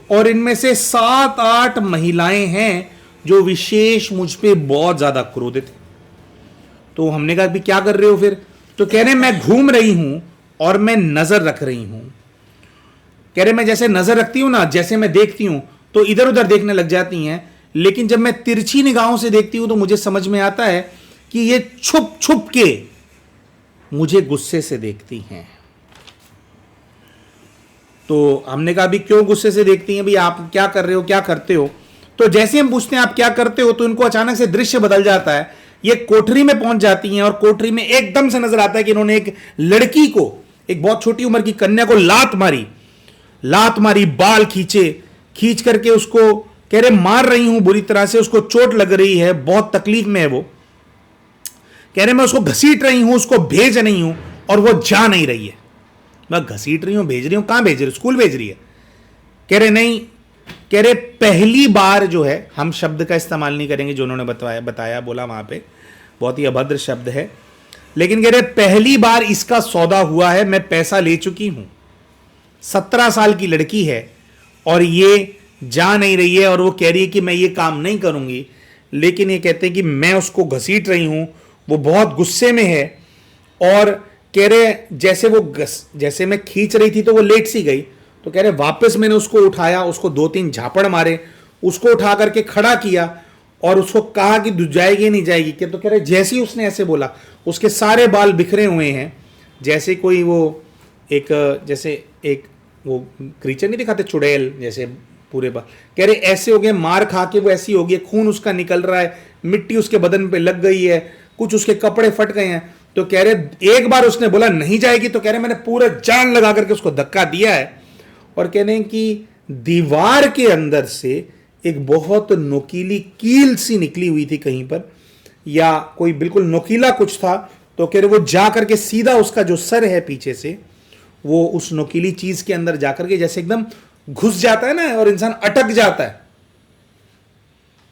और इनमें से 7-8 महिलाएं हैं जो विशेष मुझ पे बहुत ज्यादा क्रोधित है। तो हमने कहा भी क्या कर रहे हो फिर, तो कह रहे मैं घूम रही हूं और मैं नजर रख रही हूं। कह रहे मैं जैसे नजर रखती हूं ना, जैसे मैं देखती हूं तो इधर उधर देखने लग जाती हैं, लेकिन जब मैं तिरछी निगाहों से देखती हूं तो मुझे समझ में आता है कि ये छुप छुप के मुझे गुस्से से देखती हैं। तो हमने कहा भी क्यों गुस्से से देखती हैं, भी आप क्या कर रहे हो, क्या करते हो। तो जैसे हम पूछते हैं आप क्या करते हो, तो इनको अचानक से दृश्य बदल जाता है। ये कोठरी में पहुंच जाती हैं और कोठरी में एकदम से नजर आता है कि इन्होंने एक लड़की को, एक बहुत छोटी उम्र की कन्या को लात मारी, बाल खींच करके उसको कह रहे मार रही हूं बुरी तरह से, उसको चोट लग रही है, बहुत तकलीफ में है वो। कह रहे मैं उसको घसीट रही हूं, उसको भेज नहीं हूं, और वो जा नहीं रही है। मैं घसीट रही हूं, भेज रही हूं, कहां भेज रही हूं, स्कूल भेज रही है। कह रहे नहीं, कह रहे पहली बार जो है, हम शब्द का इस्तेमाल नहीं करेंगे जो उन्होंने बताया बोला वहां पे, बहुत ही अभद्र शब्द है, लेकिन कह रहे पहली बार इसका सौदा हुआ है, मैं पैसा ले चुकी हूं। 17 साल की लड़की है और ये जा नहीं रही है और वो कह रही है कि मैं ये काम नहीं करूंगी, लेकिन ये कहते हैं कि मैं उसको घसीट रही हूं, वो बहुत गुस्से में है और कह रहे जैसे मैं खींच रही थी तो वो लेट सी गई, तो कह रहे वापस मैंने उसको उठाया, उसको 2-3 झापड़ मारे, उसको उठा करके खड़ा किया और उसको कहा कि जाएगी नहीं जाएगी क्या, तो कह रहे जैसे ही उसने ऐसे बोला उसके सारे बाल बिखरे हुए हैं, जैसे कोई वो जैसे एक वो क्रीचर नहीं दिखाते चुड़ैल जैसे पूरे बाल, कह रहे ऐसे हो गए, मार खा के वो ऐसी हो गई, खून उसका निकल रहा है, मिट्टी उसके बदन पे लग गई है, कुछ उसके कपड़े फट गए हैं। तो कह रहे एक बार उसने बोला नहीं जाएगी, तो कह रहे मैंने पूरा जान लगा करके उसको धक्का दिया है। और कह रहे हैं कि दीवार के अंदर से एक बहुत नोकीली कील सी निकली हुई थी कहीं पर, या कोई बिल्कुल नोकीला कुछ था, तो कह रहे वो जा करके सीधा उसका जो सर है पीछे से वो उस नोकीली चीज के अंदर जाकर के जैसे एकदम घुस जाता है ना और इंसान अटक जाता है,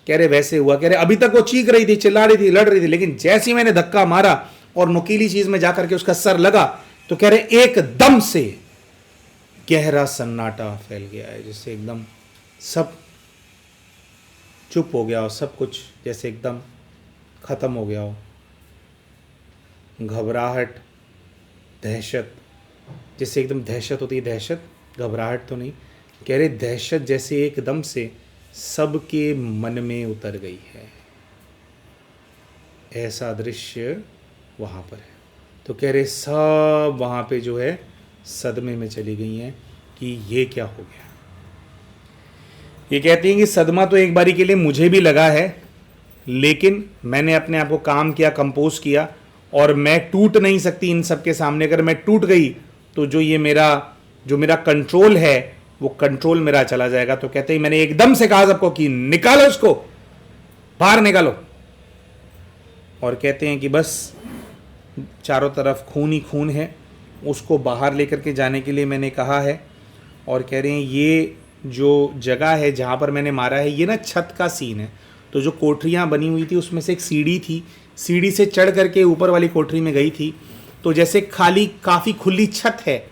कह रहे वैसे हुआ। कह रहे अभी तक वो चीख रही थी, चिल्ला रही थी, लड़ रही थी, लेकिन जैसे ही मैंने धक्का मारा और नुकीली चीज में जाकर के उसका सर लगा, तो कह रहे एकदम से गहरा सन्नाटा फैल गया है, जिससे एकदम सब चुप हो गया हो, सब कुछ जैसे एकदम खत्म हो गया हो। घबराहट, दहशत, जैसे एकदम दहशत होती है, दहशत, घबराहट तो नहीं, कह रहे दहशत जैसे एकदम से सबके मन में उतर गई है, ऐसा दृश्य वहाँ पर है। तो कह रहे सब वहाँ पे जो है सदमे में चली गई हैं कि ये क्या हो गया। ये कहती हैं कि सदमा तो एक बारी के लिए मुझे भी लगा है, लेकिन मैंने अपने आप को काम किया, कंपोज किया, और मैं टूट नहीं सकती इन सब के सामने। अगर मैं टूट गई तो जो मेरा कंट्रोल है वो कंट्रोल मेरा चला जाएगा। तो कहते ही मैंने एकदम से कहा सबको कि निकालो इसको, बाहर निकालो। और कहते हैं कि बस चारों तरफ खून ही खून है, उसको बाहर लेकर के जाने के लिए मैंने कहा है। और कह रहे हैं ये जो जगह है जहाँ पर मैंने मारा है, ये ना छत का सीन है। तो जो कोठरियाँ बनी हुई थी उसमें से एक सीढ़ी थी, सीढ़ी से चढ़ करके ऊपर वाली कोठरी में गई थी। तो जैसे खाली काफ़ी खुली छत है,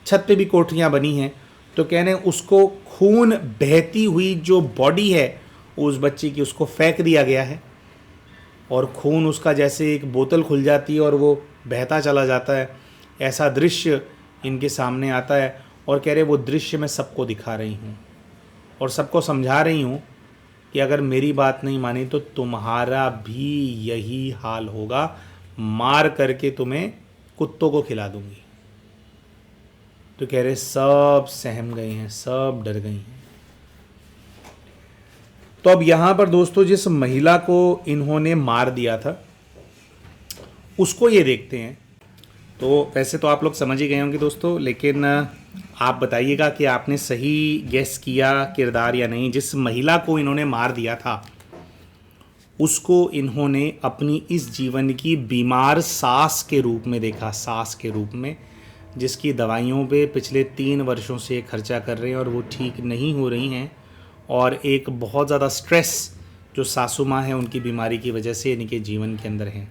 छत पे भी कोठरियाँ बनी हैं। तो कह रहे हैं उसको खून बहती हुई जो बॉडी है उस बच्ची की, उसको फेंक दिया गया है, और खून उसका जैसे एक बोतल खुल जाती है और वो बहता चला जाता है, ऐसा दृश्य इनके सामने आता है। और कह रहे वो दृश्य मैं सबको दिखा रही हूँ और सबको समझा रही हूँ कि अगर मेरी बात नहीं मानी तो तुम्हारा भी यही हाल होगा, मार करके तुम्हें कुत्तों को खिला दूंगी। तो कह रहे सब सहम गए हैं, सब डर गई हैं। तो अब यहाँ पर दोस्तों जिस महिला को इन्होंने मार दिया था उसको ये देखते हैं। तो वैसे तो आप लोग समझ ही गए होंगे दोस्तों, लेकिन आप बताइएगा कि आपने सही गेस किया किरदार या नहीं। जिस महिला को इन्होंने मार दिया था उसको इन्होंने अपनी इस जीवन की बीमार सास के रूप में देखा, सास के रूप में, जिसकी दवाइयों पे पिछले 3 वर्षों से खर्चा कर रहे हैं और वो ठीक नहीं हो रही हैं। और एक बहुत ज़्यादा स्ट्रेस जो सासू माँ है उनकी बीमारी की वजह से इनके जीवन के अंदर है।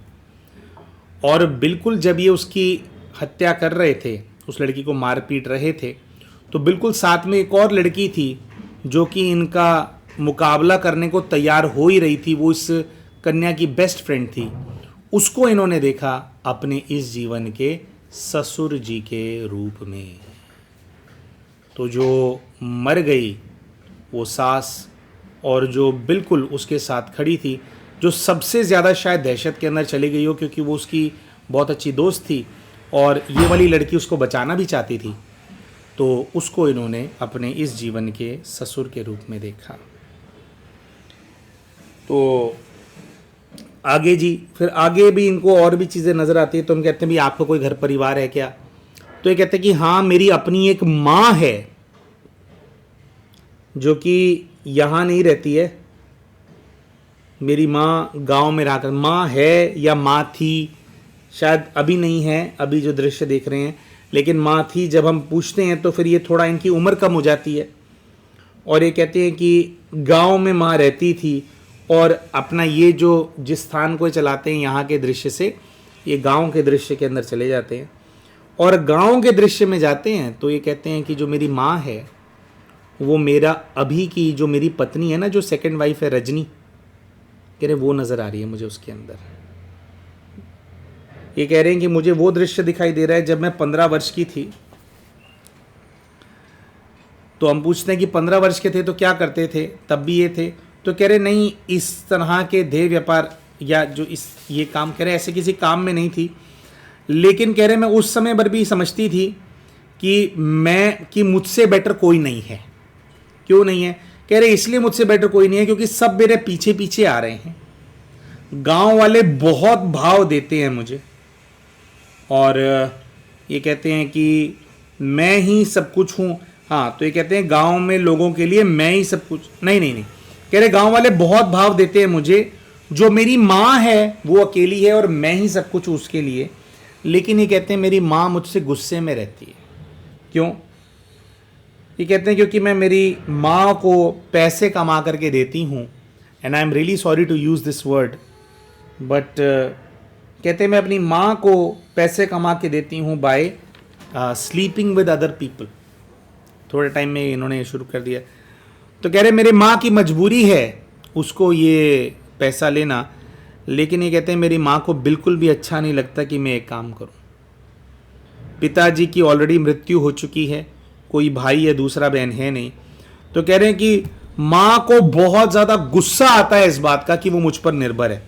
और बिल्कुल जब ये उसकी हत्या कर रहे थे, उस लड़की को मार पीट रहे थे, तो बिल्कुल साथ में एक और लड़की थी जो कि इनका मुकाबला करने को तैयार हो ही रही थी। वो इस कन्या की बेस्ट फ्रेंड थी। उसको इन्होंने देखा अपने इस जीवन के ससुर जी के रूप में। तो जो मर गई वो सास, और जो बिल्कुल उसके साथ खड़ी थी, जो सबसे ज़्यादा शायद दहशत के अंदर चली गई हो, क्योंकि वो उसकी बहुत अच्छी दोस्त थी और ये वाली लड़की उसको बचाना भी चाहती थी। तो उसको इन्होंने अपने इस जीवन के ससुर के रूप में देखा। तो आगे जी, फिर आगे भी इनको और भी चीज़ें नज़र आती है। तो हम कहते हैं भाई आपका कोई घर परिवार है क्या? तो ये कहते हैं कि हाँ, मेरी अपनी एक माँ है जो कि यहाँ नहीं रहती है। मेरी माँ गांव में रहकर, माँ है या माँ थी, शायद अभी नहीं है, अभी जो दृश्य देख रहे हैं, लेकिन माँ थी। जब हम पूछते हैं तो फिर ये थोड़ा इनकी उम्र कम हो जाती है। और ये कहते हैं कि गांव में माँ रहती थी, और अपना ये जो जिस स्थान को चलाते हैं यहाँ के दृश्य से ये गांव के दृश्य के अंदर चले जाते हैं। और गांव के दृश्य में जाते हैं तो ये कहते हैं कि जो मेरी माँ है वो मेरा अभी की जो मेरी पत्नी है ना, जो सेकंड वाइफ है रजनी, कह रहे वो नज़र आ रही है मुझे उसके अंदर। ये कह रहे हैं कि मुझे वो दृश्य दिखाई दे रहा है जब मैं 15 वर्ष की थी। तो हम पूछते हैं कि 15 वर्ष के थे तो क्या करते थे, तब भी ये थे? तो कह रहे नहीं, इस तरह के देह व्यापार या जो ये काम कह रहे ऐसे किसी काम में नहीं थी, लेकिन कह रहे मैं उस समय पर भी समझती थी कि मुझसे बेटर कोई नहीं है। क्यों नहीं है? कह रहे इसलिए मुझसे बेटर कोई नहीं है क्योंकि सब मेरे पीछे पीछे आ रहे हैं। गांव वाले बहुत भाव देते हैं मुझे और ये कहते हैं कि मैं ही सब कुछ हूँ। हाँ, तो ये कहते हैं गांव में लोगों के लिए मैं ही सब कुछ। नहीं, कह रहे गांव वाले बहुत भाव देते हैं मुझे, जो मेरी माँ है वो अकेली है और मैं ही सब कुछ हूँ उसके लिए। लेकिन ये कहते हैं मेरी माँ मुझसे गुस्से में रहती है। क्यों? ये कहते हैं क्योंकि मैं मेरी माँ को पैसे कमा करके देती हूँ, and I am really sorry to use this word, but कहते हैं मैं अपनी माँ को पैसे कमा के देती हूँ by sleeping with other people. थोड़े टाइम में इन्होंने शुरू कर दिया। तो कह रहे मेरे माँ की मजबूरी है उसको ये पैसा लेना, लेकिन ये कहते हैं मेरी माँ को बिल्कुल भी अच्छा नहीं लगता कि मैं एक काम करूँ। पिताजी की ऑलरेडी मृत्यु हो चुकी है, कोई भाई या दूसरा बहन है नहीं। तो कह रहे हैं कि माँ को बहुत ज़्यादा गुस्सा आता है इस बात का कि वो मुझ पर निर्भर है।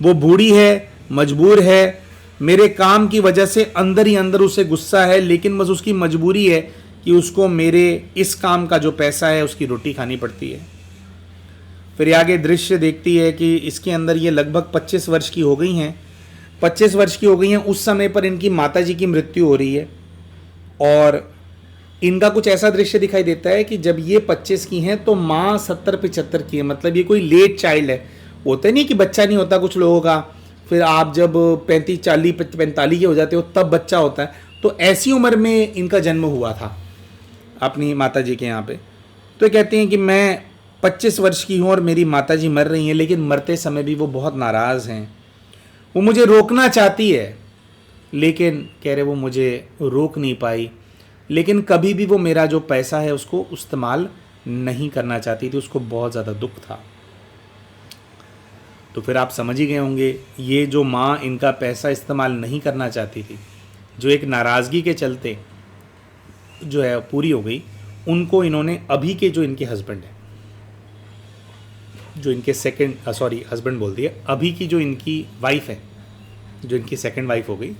वो बूढ़ी है, मजबूर है, मेरे काम की वजह से अंदर ही अंदर उसे गुस्सा है, लेकिन बस उसकी मजबूरी है कि उसको मेरे इस काम का जो पैसा है उसकी रोटी खानी पड़ती है। फिर आगे दृश्य देखती है कि इसके अंदर ये लगभग 25 वर्ष की हो गई हैं। 25 वर्ष की हो गई हैं उस समय पर इनकी माताजी की मृत्यु हो रही है और इनका कुछ ऐसा दृश्य दिखाई देता है कि जब ये 25 की हैं तो माँ 70-75 की है। मतलब ये कोई लेट चाइल्ड है। होता नहीं कि बच्चा नहीं होता कुछ लोगों का, फिर आप जब 35-40-45 के हो जाते हो तब बच्चा होता है। तो ऐसी उम्र में इनका जन्म हुआ था अपनी माताजी के यहाँ पे। तो कहते हैं कि मैं 25 वर्ष की हूँ और मेरी माताजी मर रही हैं, लेकिन मरते समय भी वो बहुत नाराज़ हैं। वो मुझे रोकना चाहती है, लेकिन कह रहे वो मुझे रोक नहीं पाई। लेकिन कभी भी वो मेरा जो पैसा है उसको इस्तेमाल नहीं करना चाहती थी, उसको बहुत ज़्यादा दुख था। तो फिर आप समझ ही गए होंगे, ये जो माँ इनका पैसा इस्तेमाल नहीं करना चाहती थी, जो एक नाराज़गी के चलते जो है पूरी हो गई, उनको इन्होंने अभी के जो इनके हस्बैंड है, जो इनके हस्बैंड बोल दिया, अभी की जो इनकी वाइफ है, जो इनकी सेकंड वाइफ हो गई,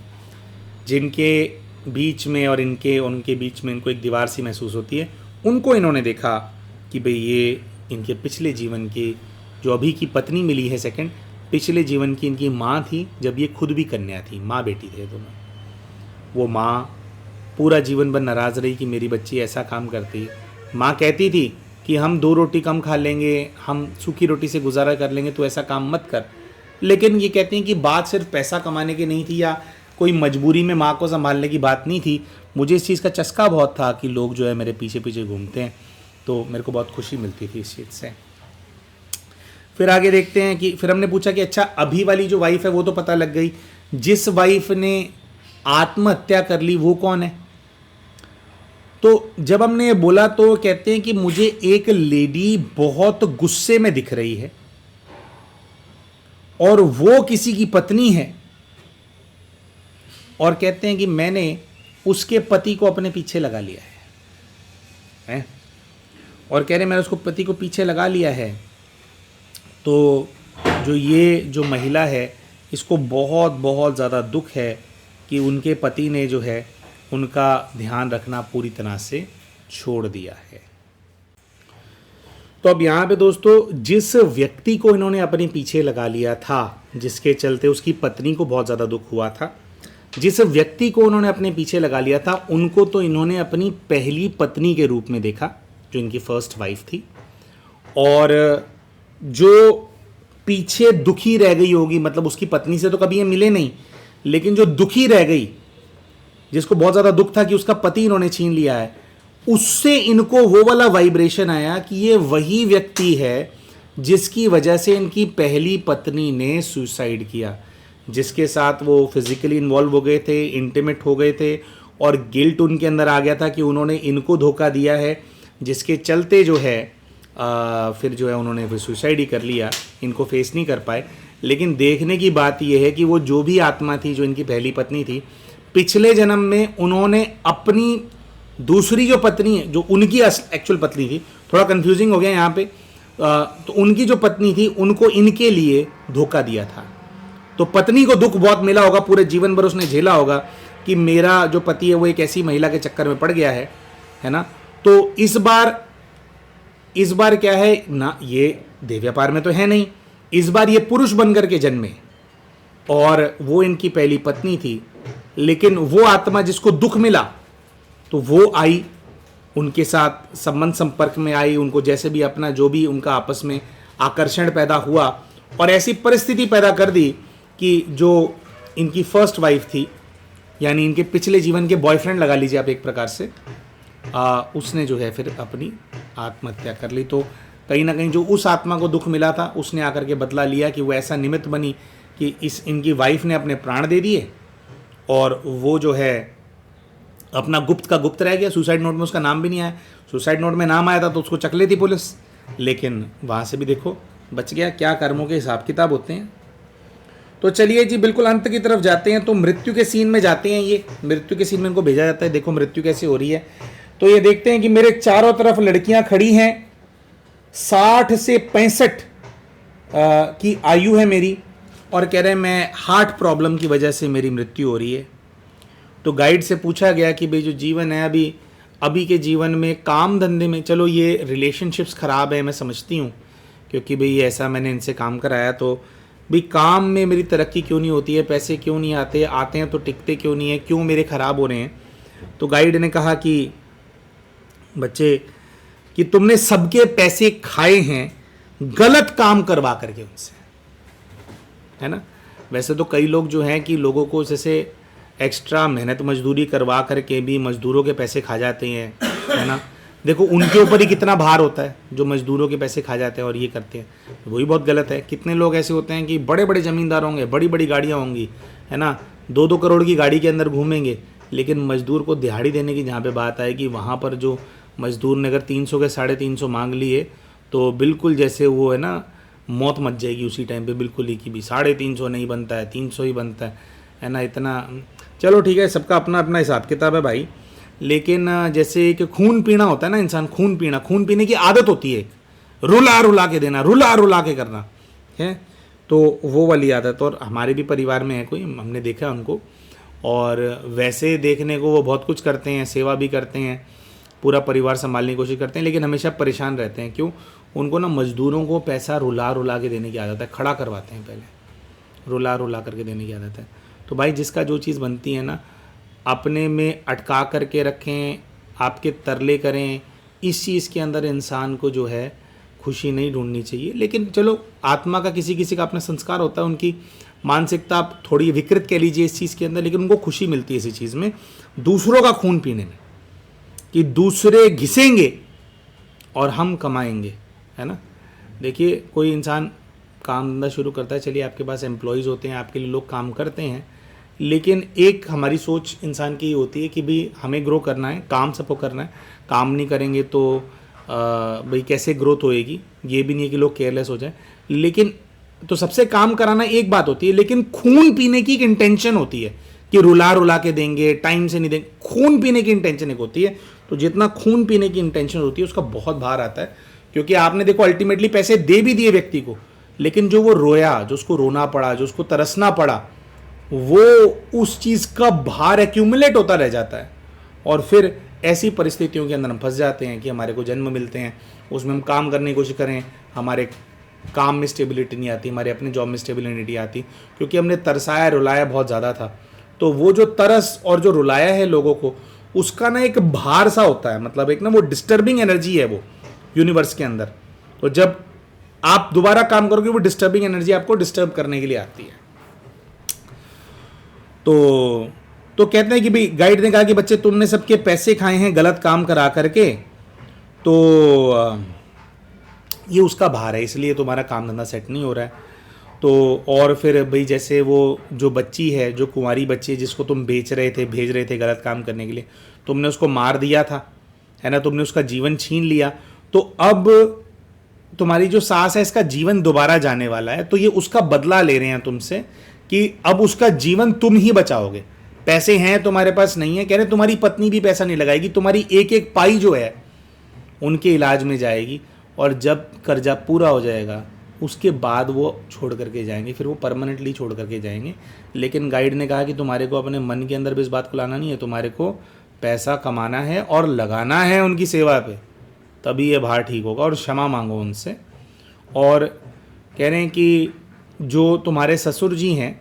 जिनके बीच में और उनके बीच में इनको एक दीवार सी महसूस होती है, उनको इन्होंने देखा कि भाई ये इनके पिछले जीवन की जो अभी की पत्नी मिली है सेकंड, पिछले जीवन की इनकी माँ थी जब ये खुद भी कन्या थी, माँ बेटी थे दोनों। वो माँ पूरा जीवन भर नाराज़ रही कि मेरी बच्ची ऐसा काम करती। माँ कहती थी कि हम 2 रोटी कम खा लेंगे, हम सूखी रोटी से गुजारा कर लेंगे, तो ऐसा काम मत कर। लेकिन ये कहती हैं कि बात सिर्फ पैसा कमाने की नहीं थी या कोई मजबूरी में माँ को संभालने की बात नहीं थी। मुझे इस चीज़ का चस्का बहुत था कि लोग जो है मेरे पीछे पीछे घूमते हैं, तो मेरे को बहुत खुशी मिलती थी इस चीज़ से। फिर आगे देखते हैं कि फिर हमने पूछा कि अच्छा अभी वाली जो वाइफ है वो तो पता लग गई, जिस वाइफ ने आत्महत्या कर ली वो कौन है? तो जब हमने ये बोला तो कहते हैं कि मुझे एक लेडी बहुत गुस्से में दिख रही है और वो किसी की पत्नी है, और कहते हैं कि मैंने उसके पति को अपने पीछे लगा लिया है? और कह रहे मैंने उसको पति को पीछे लगा लिया है। तो जो महिला है इसको बहुत बहुत ज़्यादा दुख है कि उनके पति ने जो है उनका ध्यान रखना पूरी तरह से छोड़ दिया है। तो अब यहाँ पे दोस्तों, जिस व्यक्ति को इन्होंने अपने पीछे लगा लिया था, जिसके चलते उसकी पत्नी को बहुत ज़्यादा दुख हुआ था, जिस व्यक्ति को उन्होंने अपने पीछे लगा लिया था, उनको तो इन्होंने अपनी पहली पत्नी के रूप में देखा, जो इनकी फर्स्ट वाइफ थी। और जो पीछे दुखी रह गई होगी, मतलब उसकी पत्नी से तो कभी ये मिले नहीं, लेकिन जो दुखी रह गई, जिसको बहुत ज़्यादा दुख था कि उसका पति इन्होंने छीन लिया है, उससे इनको वो वाला वाइब्रेशन आया कि ये वही व्यक्ति है जिसकी वजह से इनकी पहली पत्नी ने सुसाइड किया, जिसके साथ वो फिजिकली इन्वॉल्व हो गए थे, इंटीमेट हो गए थे, और गिल्ट उनके अंदर आ गया था कि उन्होंने इनको धोखा दिया है, जिसके चलते जो है फिर जो है उन्होंने फिर सुसाइड ही कर लिया, इनको फेस नहीं कर पाए। लेकिन देखने की बात यह है कि वो जो भी आत्मा थी, जो इनकी पहली पत्नी थी, पिछले जन्म में उन्होंने अपनी दूसरी जो पत्नी है, जो उनकी एक्चुअल पत्नी थी, थोड़ा कंफ्यूजिंग हो गया यहाँ पे, तो उनकी जो पत्नी थी उनको इनके लिए धोखा दिया था। तो पत्नी को दुख बहुत मिला होगा, पूरे जीवन भर उसने झेला होगा कि मेरा जो पति है वो एक ऐसी महिला के चक्कर में पड़ गया है ना। तो इस बार क्या है ना, ये देह व्यापार में तो है नहीं, इस बार ये पुरुष बनकर के जन्मे और वो इनकी पहली पत्नी थी। लेकिन वो आत्मा जिसको दुख मिला तो वो आई, उनके साथ संबंध संपर्क में आई, उनको जैसे भी अपना जो भी उनका आपस में आकर्षण पैदा हुआ और ऐसी परिस्थिति पैदा कर दी कि जो इनकी फर्स्ट वाइफ थी, यानी इनके पिछले जीवन के बॉयफ्रेंड लगा लीजिए आप एक प्रकार से, उसने जो है फिर अपनी आत्महत्या कर ली। तो कहीं ना कहीं जो उस आत्मा को दुख मिला था उसने आकर के बदला लिया कि वो ऐसा निमित्त बनी कि इनकी वाइफ ने अपने प्राण दे दिए और वो जो है अपना गुप्त का गुप्त रह गया। सुसाइड नोट में उसका नाम भी नहीं आया, सुसाइड नोट में नाम आया था तो उसको चक लेती पुलिस, लेकिन वहाँ से भी देखो बच गया। क्या कर्मों के हिसाब किताब होते हैं। तो चलिए जी बिल्कुल अंत की तरफ जाते हैं। तो मृत्यु के सीन में जाते हैं, ये मृत्यु के सीन में इनको भेजा जाता है। देखो मृत्यु कैसे हो रही है। तो ये देखते हैं कि मेरे चारों तरफ लड़कियां खड़ी हैं, 60 से 65 की आयु है मेरी, और कह रहे हैं मैं हार्ट प्रॉब्लम की वजह से मेरी मृत्यु हो रही है। तो गाइड से पूछा गया कि भाई जो जीवन है अभी के जीवन में काम धंधे में, चलो ये रिलेशनशिप्स ख़राब है मैं समझती हूँ, क्योंकि भाई ऐसा मैंने इनसे काम कराया, तो भाई काम में मेरी तरक्की क्यों नहीं होती है, पैसे क्यों नहीं आते हैं तो टिकते क्यों नहीं है, क्यों मेरे ख़राब हो रहे हैं। तो गाइड ने कहा कि बच्चे कि तुमने सबके पैसे खाए हैं गलत काम करवा करके उनसे, है ना। वैसे तो कई लोग जो हैं कि लोगों को जैसे एक्स्ट्रा मेहनत मजदूरी करवा करके भी मजदूरों के पैसे खा जाते हैं, है ना। देखो उनके ऊपर ही कितना भार होता है जो मजदूरों के पैसे खा जाते हैं और ये करते हैं, वही बहुत गलत है। कितने लोग ऐसे होते हैं कि बड़े बड़े ज़मींदार होंगे, बड़ी बड़ी गाड़ियाँ होंगी, है ना, 2-2 करोड़ की गाड़ी के अंदर घूमेंगे, लेकिन मजदूर को दिहाड़ी देने की जहाँ पे बात आएगी वहाँ पर जो मजदूर ने अगर 300 के 350 मांग लिए तो बिल्कुल जैसे वो है ना मौत मच जाएगी उसी टाइम पे, बिल्कुल ही कि भी 350 नहीं बनता है, 300 ही बनता है ना, इतना। चलो ठीक है, सबका अपना अपना हिसाब किताब है भाई। लेकिन जैसे कि खून पीना होता है ना, इंसान खून पीने की आदत होती है, रुला रुला के देना, रुला रुला के करना है, तो वो वाली आदत। और हमारे भी परिवार में है कोई, हमने देखा उनको, और वैसे देखने को वो बहुत कुछ करते हैं, सेवा भी करते हैं, पूरा परिवार संभालने की कोशिश करते हैं, लेकिन हमेशा परेशान रहते हैं। क्यों? उनको ना मजदूरों को पैसा रुला रुला के देने की आदत है, खड़ा करवाते हैं पहले, रुला रुला करके देने की आदत है। तो भाई जिसका जो चीज़ बनती है ना अपने में अटका करके रखें, आपके तरले करें, इस चीज़ के अंदर इंसान को जो है खुशी नहीं ढूंढनी चाहिए। लेकिन चलो आत्मा का किसी किसी का अपना संस्कार होता है, उनकी मानसिकता आप थोड़ी विकृत कह लीजिए इस चीज़ के अंदर, लेकिन उनको खुशी मिलती है इसी चीज़ में, दूसरों का खून पीने में, कि दूसरे घिसेंगे और हम कमाएंगे, है ना। देखिए कोई इंसान काम धंधा शुरू करता है, चलिए आपके पास एम्प्लॉयज़ होते हैं, आपके लिए लोग काम करते हैं, लेकिन एक हमारी सोच इंसान की होती है कि भाई हमें ग्रो करना है, काम सबको करना है, काम नहीं करेंगे तो भाई कैसे ग्रोथ होएगी। ये भी नहीं है कि लोग केयरलेस हो जाए, लेकिन तो सबसे काम कराना एक बात होती है, लेकिन खून पीने की एक इंटेंशन होती है कि रुला रुला के देंगे, टाइम से नहीं देंगे, खून पीने की इंटेंशन एक होती है। तो जितना खून पीने की इंटेंशन होती है उसका बहुत भार आता है, क्योंकि आपने देखो अल्टीमेटली पैसे दे भी दिए व्यक्ति को, लेकिन जो वो रोया, जो उसको रोना पड़ा, जो उसको तरसना पड़ा, वो उस चीज़ का भार एक्यूमुलेट होता रह जाता है। और फिर ऐसी परिस्थितियों के अंदर हम फंस जाते हैं कि हमारे को जन्म मिलते हैं, उसमें हम काम करने की कोशिश करें, हमारे काम में स्टेबिलिटी नहीं आती, हमारे अपने जॉब में स्टेबिलिटी नहीं आती, क्योंकि हमने तरसाया रुलाया बहुत ज़्यादा था। तो वो जो तरस और जो रुलाया है लोगों को, उसका ना एक भार सा होता है, मतलब एक ना वो डिस्टर्बिंग एनर्जी है वो यूनिवर्स के अंदर। तो जब आप दोबारा काम करोगे वो डिस्टर्बिंग एनर्जी आपको डिस्टर्ब करने के लिए आती है। तो कहते हैं कि भाई गाइड ने कहा कि बच्चे तुमने सबके पैसे खाए हैं गलत काम करा करके, तो ये उसका भार है, इसलिए तुम्हारा काम धंधा सेट नहीं हो रहा है। तो और फिर भाई जैसे वो जो बच्ची है, जो कुंवारी बच्ची है जिसको तुम भेज रहे थे गलत काम करने के लिए, तुमने उसको मार दिया था, है ना, तुमने उसका जीवन छीन लिया, तो अब तुम्हारी जो सास है इसका जीवन दोबारा जाने वाला है, तो ये उसका बदला ले रहे हैं तुमसे कि अब उसका जीवन तुम ही बचाओगे। पैसे हैं तुम्हारे पास, नहीं है, कह रहे तुम्हारी पत्नी भी पैसा नहीं लगाएगी, तुम्हारी एक एक पाई जो है उनके इलाज में जाएगी, और जब कर्जा पूरा हो जाएगा उसके बाद वो छोड़ करके जाएंगे, फिर वो परमानेंटली छोड़ करके जाएंगे। लेकिन गाइड ने कहा कि तुम्हारे को अपने मन के अंदर भी इस बात को लाना नहीं है, तुम्हारे को पैसा कमाना है और लगाना है उनकी सेवा पे, तभी ये भार ठीक होगा, और क्षमा मांगो उनसे। और कह रहे हैं कि जो तुम्हारे ससुर जी हैं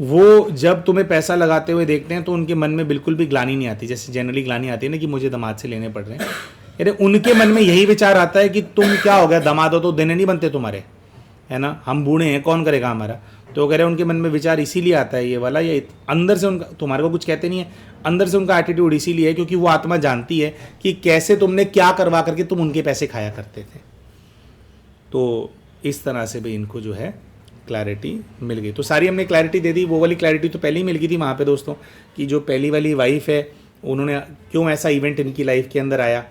वो जब तुम्हें पैसा लगाते हुए देखते हैं तो उनके मन में बिल्कुल भी ग्लानि नहीं आती, जैसे जनरली ग्लानि आती है ना कि मुझे दामाद से लेने पड़ रहे हैं, अरे उनके मन में यही विचार आता है कि तुम क्या हो गया, दामाद हो तो देने नहीं बनते तुम्हारे, है ना, हम बूढ़े हैं, कौन करेगा हमारा। तो कह रहे हैं उनके मन में विचार इसीलिए आता है ये वाला, ये अंदर से उनका, तुम्हारे को कुछ कहते नहीं है, अंदर से उनका एटीट्यूड इसीलिए है क्योंकि वो आत्मा जानती है कि कैसे तुमने क्या करवा करके तुम उनके पैसे खाया करते थे। तो इस तरह से भी इनको जो है क्लैरिटी मिल गई। तो सारी हमने क्लैरिटी दे दी। वो वाली क्लैरिटी तो पहले ही मिल गई थी वहाँ पे दोस्तों, कि जो पहली वाली वाइफ है उन्होंने क्यों ऐसा इवेंट इनकी लाइफ के अंदर आया,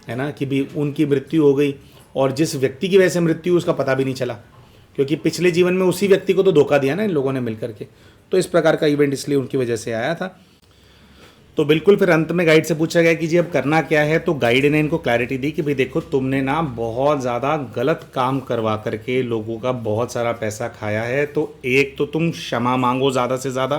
है ना, कि भी उनकी मृत्यु हो गई, और जिस व्यक्ति की वजह से मृत्यु उसका पता भी नहीं चला, क्योंकि पिछले जीवन में उसी व्यक्ति को तो धोखा दिया ना इन लोगों ने मिलकर के। तो इस प्रकार का इवेंट इसलिए उनकी वजह से आया था। तो बिल्कुल फिर अंत में गाइड से पूछा गया कि जी अब करना क्या है, तो गाइड ने इनको क्लैरिटी दी कि भाई देखो तुमने ना बहुत ज़्यादा गलत काम करवा करके लोगों का बहुत सारा पैसा खाया है, तो एक तो तुम क्षमा मांगो, ज़्यादा से ज़्यादा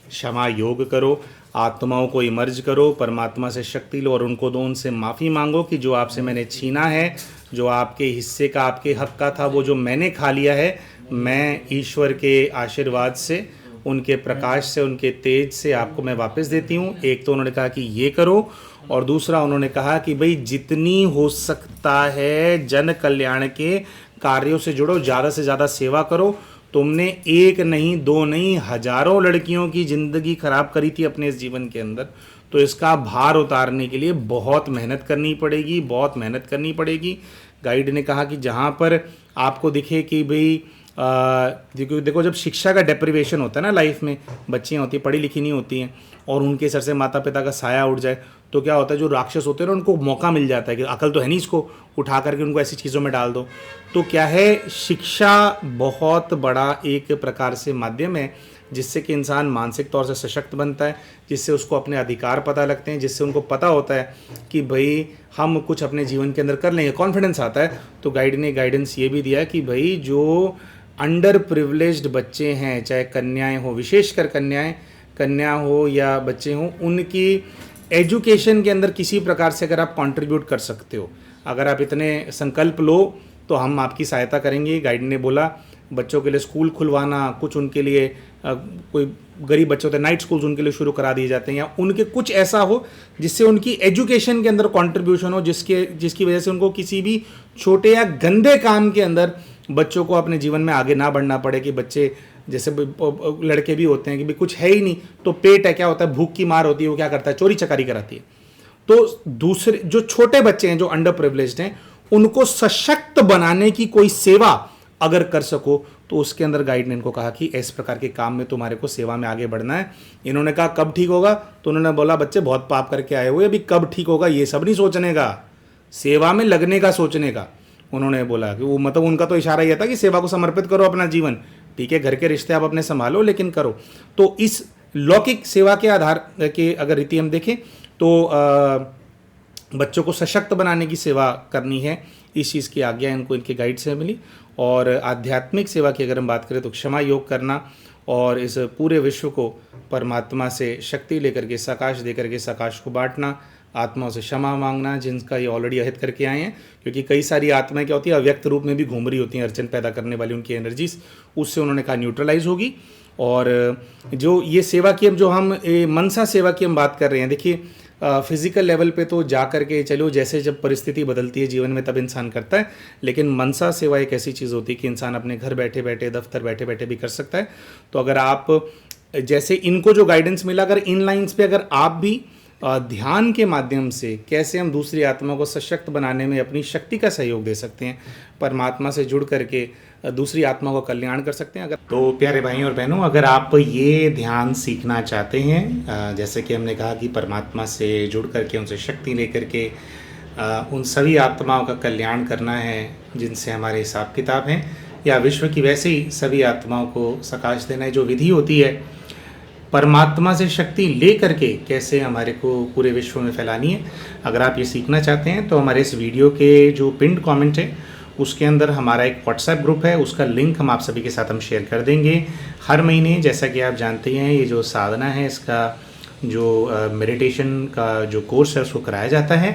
क्षमा योग करो, आत्माओं को इमर्ज करो, परमात्मा से शक्ति लो और उनको दो, उनसे माफ़ी मांगो कि जो आपसे मैंने छीना है, जो आपके हिस्से का, आपके हक का था, वो जो मैंने खा लिया है, मैं ईश्वर के आशीर्वाद से, उनके प्रकाश से, उनके तेज से आपको मैं वापस देती हूँ। एक तो उन्होंने कहा कि ये करो, और दूसरा उन्होंने कहा कि भाई जितनी हो सकता है जन कल्याण के कार्यों से जुड़ो, ज़्यादा से ज़्यादा सेवा करो। तुमने एक नहीं, दो नहीं, हजारों लड़कियों की ज़िंदगी खराब करी थी अपने इस जीवन के अंदर, तो इसका भार उतारने के लिए बहुत मेहनत करनी पड़ेगी, बहुत मेहनत करनी पड़ेगी। गाइड ने कहा कि जहाँ पर आपको दिखे कि भाई देखो जब शिक्षा का डेप्रिवेशन होता है ना लाइफ में, बच्चियाँ होती पढ़ी लिखी नहीं होती हैं और उनके सर से माता पिता का साया उठ जाए, तो क्या होता है, जो राक्षस होते हैं ना उनको मौका मिल जाता है कि अकल तो है नहीं, इसको उठा करके उनको ऐसी चीज़ों में डाल दो। तो क्या है, शिक्षा बहुत बड़ा एक प्रकार से माध्यम है जिससे कि इंसान मानसिक तौर से सशक्त बनता है, जिससे उसको अपने अधिकार पता लगते हैं, जिससे उनको पता होता है कि भाई हम कुछ अपने जीवन के अंदर कर लेंगे, कॉन्फिडेंस आता है। तो गाइड ने गाइडेंस ये भी दिया कि भाई जो अंडर प्रिविलेज्ड बच्चे हैं, चाहे कन्याएं हो, विशेषकर कन्या हो या बच्चे हों, उनकी एजुकेशन के अंदर किसी प्रकार से अगर आप कंट्रीब्यूट कर सकते हो, अगर आप इतने संकल्प लो तो हम आपकी सहायता करेंगे। गाइड ने बोला बच्चों के लिए स्कूल खुलवाना, कुछ उनके लिए कोई गरीब बच्चे होते हैं नाइट स्कूल्स उनके लिए शुरू करा दिए जाते हैं, या उनके कुछ ऐसा हो जिससे उनकी एजुकेशन के अंदर कंट्रीब्यूशन हो, जिसकी वजह से उनको किसी भी छोटे या गंदे काम के अंदर बच्चों को अपने जीवन में आगे ना बढ़ना पड़े। कि बच्चे जैसे लड़के भी होते हैं कि भाई कुछ है ही नहीं, तो पेट है, क्या होता है, भूख की मार होती है, वो क्या करता है, चोरी चकारी कराती है। तो दूसरे जो छोटे बच्चे हैं जो अंडर प्रिविलेज्ड हैं, उनको सशक्त बनाने की कोई सेवा अगर कर सको, तो उसके अंदर गाइड ने इनको कहा कि इस प्रकार के काम में तुम्हारे को सेवा में आगे बढ़ना है। इन्होंने कहा कब ठीक होगा, तो उन्होंने बोला बच्चे बहुत पाप करके आए हुए, अभी कब ठीक होगा ये सब नहीं सोचने का, सेवा में लगने का सोचने का। उन्होंने बोला कि वो मतलब उनका तो इशारा यह था कि सेवा को समर्पित करो अपना जीवन, ठीक है, घर के रिश्ते आप अपने संभालो लेकिन करो। तो इस लौकिक सेवा के आधार के अगर रीति हम देखें तो बच्चों को सशक्त बनाने की सेवा करनी है, इस चीज़ की आज्ञा इनको इनके गाइड से मिली। और आध्यात्मिक सेवा की अगर हम बात करें तो क्षमा योग करना, और इस पूरे विश्व को परमात्मा से शक्ति लेकर के, सकाश दे करके सकाश को बांटना, आत्माओं से क्षमा मांगना जिनका ये ऑलरेडी अहित करके आए हैं, क्योंकि कई सारी आत्माएं क्या होती है, अव्यक्त रूप में भी घूम रही होती हैं, अड़चन पैदा करने वाली उनकी एनर्जीज, उससे उन्होंने कहा न्यूट्रलाइज होगी। और जो ये सेवा की, अब जो हम मनसा सेवा की हम बात कर रहे हैं, देखिए फिजिकल लेवल पे तो जा करके चलो, जैसे जब परिस्थिति बदलती है जीवन में तब इंसान करता है, लेकिन मनसा सेवा एक ऐसी चीज़ होती है कि इंसान अपने घर बैठे बैठे, दफ्तर बैठे बैठे भी कर सकता है। तो अगर आप जैसे इनको जो गाइडेंस मिला, अगर इन लाइंस पे अगर आप भी ध्यान के माध्यम से कैसे हम दूसरी आत्मा को सशक्त बनाने में अपनी शक्ति का सहयोग दे सकते हैं, परमात्मा से जुड़ करके दूसरी आत्मा को कल्याण कर सकते हैं। अगर तो प्यारे भाइयों और बहनों, अगर आप ये ध्यान सीखना चाहते हैं, जैसे कि हमने कहा कि परमात्मा से जुड़ करके उनसे शक्ति लेकर के उन सभी आत्माओं का कल्याण करना है जिनसे हमारे हिसाब किताब हैं, या विश्व की वैसे ही सभी आत्माओं को सकाश देना है, जो विधि होती है परमात्मा से शक्ति ले करके कैसे हमारे को पूरे विश्व में फैलानी है, अगर आप ये सीखना चाहते हैं तो हमारे इस वीडियो के जो पिंड कमेंट है उसके अंदर हमारा एक व्हाट्सएप ग्रुप है, उसका लिंक हम आप सभी के साथ हम शेयर कर देंगे। हर महीने जैसा कि आप जानते हैं ये जो साधना है इसका जो मेडिटेशन का जो कोर्स है उसको कराया जाता है।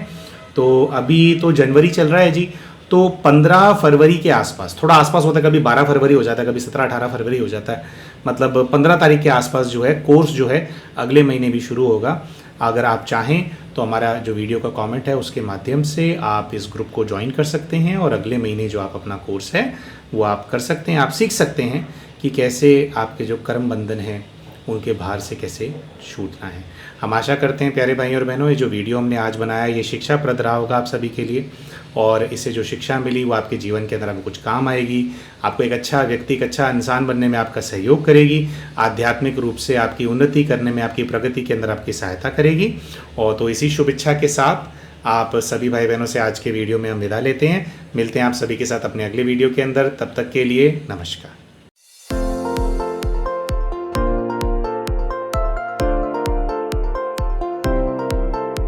तो अभी तो जनवरी चल रहा है जी, तो 15 फरवरी के आसपास, थोड़ा आसपास होता है, कभी 12 फरवरी हो जाता है, कभी 17-18 फरवरी हो जाता है, मतलब 15 तारीख के आसपास जो है कोर्स जो है अगले महीने भी शुरू होगा। अगर आप चाहें तो हमारा जो वीडियो का कमेंट है उसके माध्यम से आप इस ग्रुप को ज्वाइन कर सकते हैं और अगले महीने जो आप अपना कोर्स है वो आप कर सकते हैं। आप सीख सकते हैं कि कैसे आपके जो कर्म बंधन हैं उनके भार से कैसे छूटना है। हम आशा करते हैं प्यारे भाइयों और बहनों, ये जो वीडियो हमने आज बनाया ये शिक्षाप्रद रहा होगा आप सभी के लिए, और इससे जो शिक्षा मिली वो आपके जीवन के अंदर आपको कुछ काम आएगी, आपको एक अच्छा व्यक्ति, एक अच्छा इंसान बनने में आपका सहयोग करेगी, आध्यात्मिक रूप से आपकी उन्नति करने में, आपकी प्रगति के अंदर आपकी सहायता करेगी। और तो इसी शुभ इच्छा के साथ आप सभी भाई बहनों से आज के वीडियो में हम विदा लेते हैं। मिलते हैं आप सभी के साथ अपने अगले वीडियो के अंदर, तब तक के लिए नमस्कार।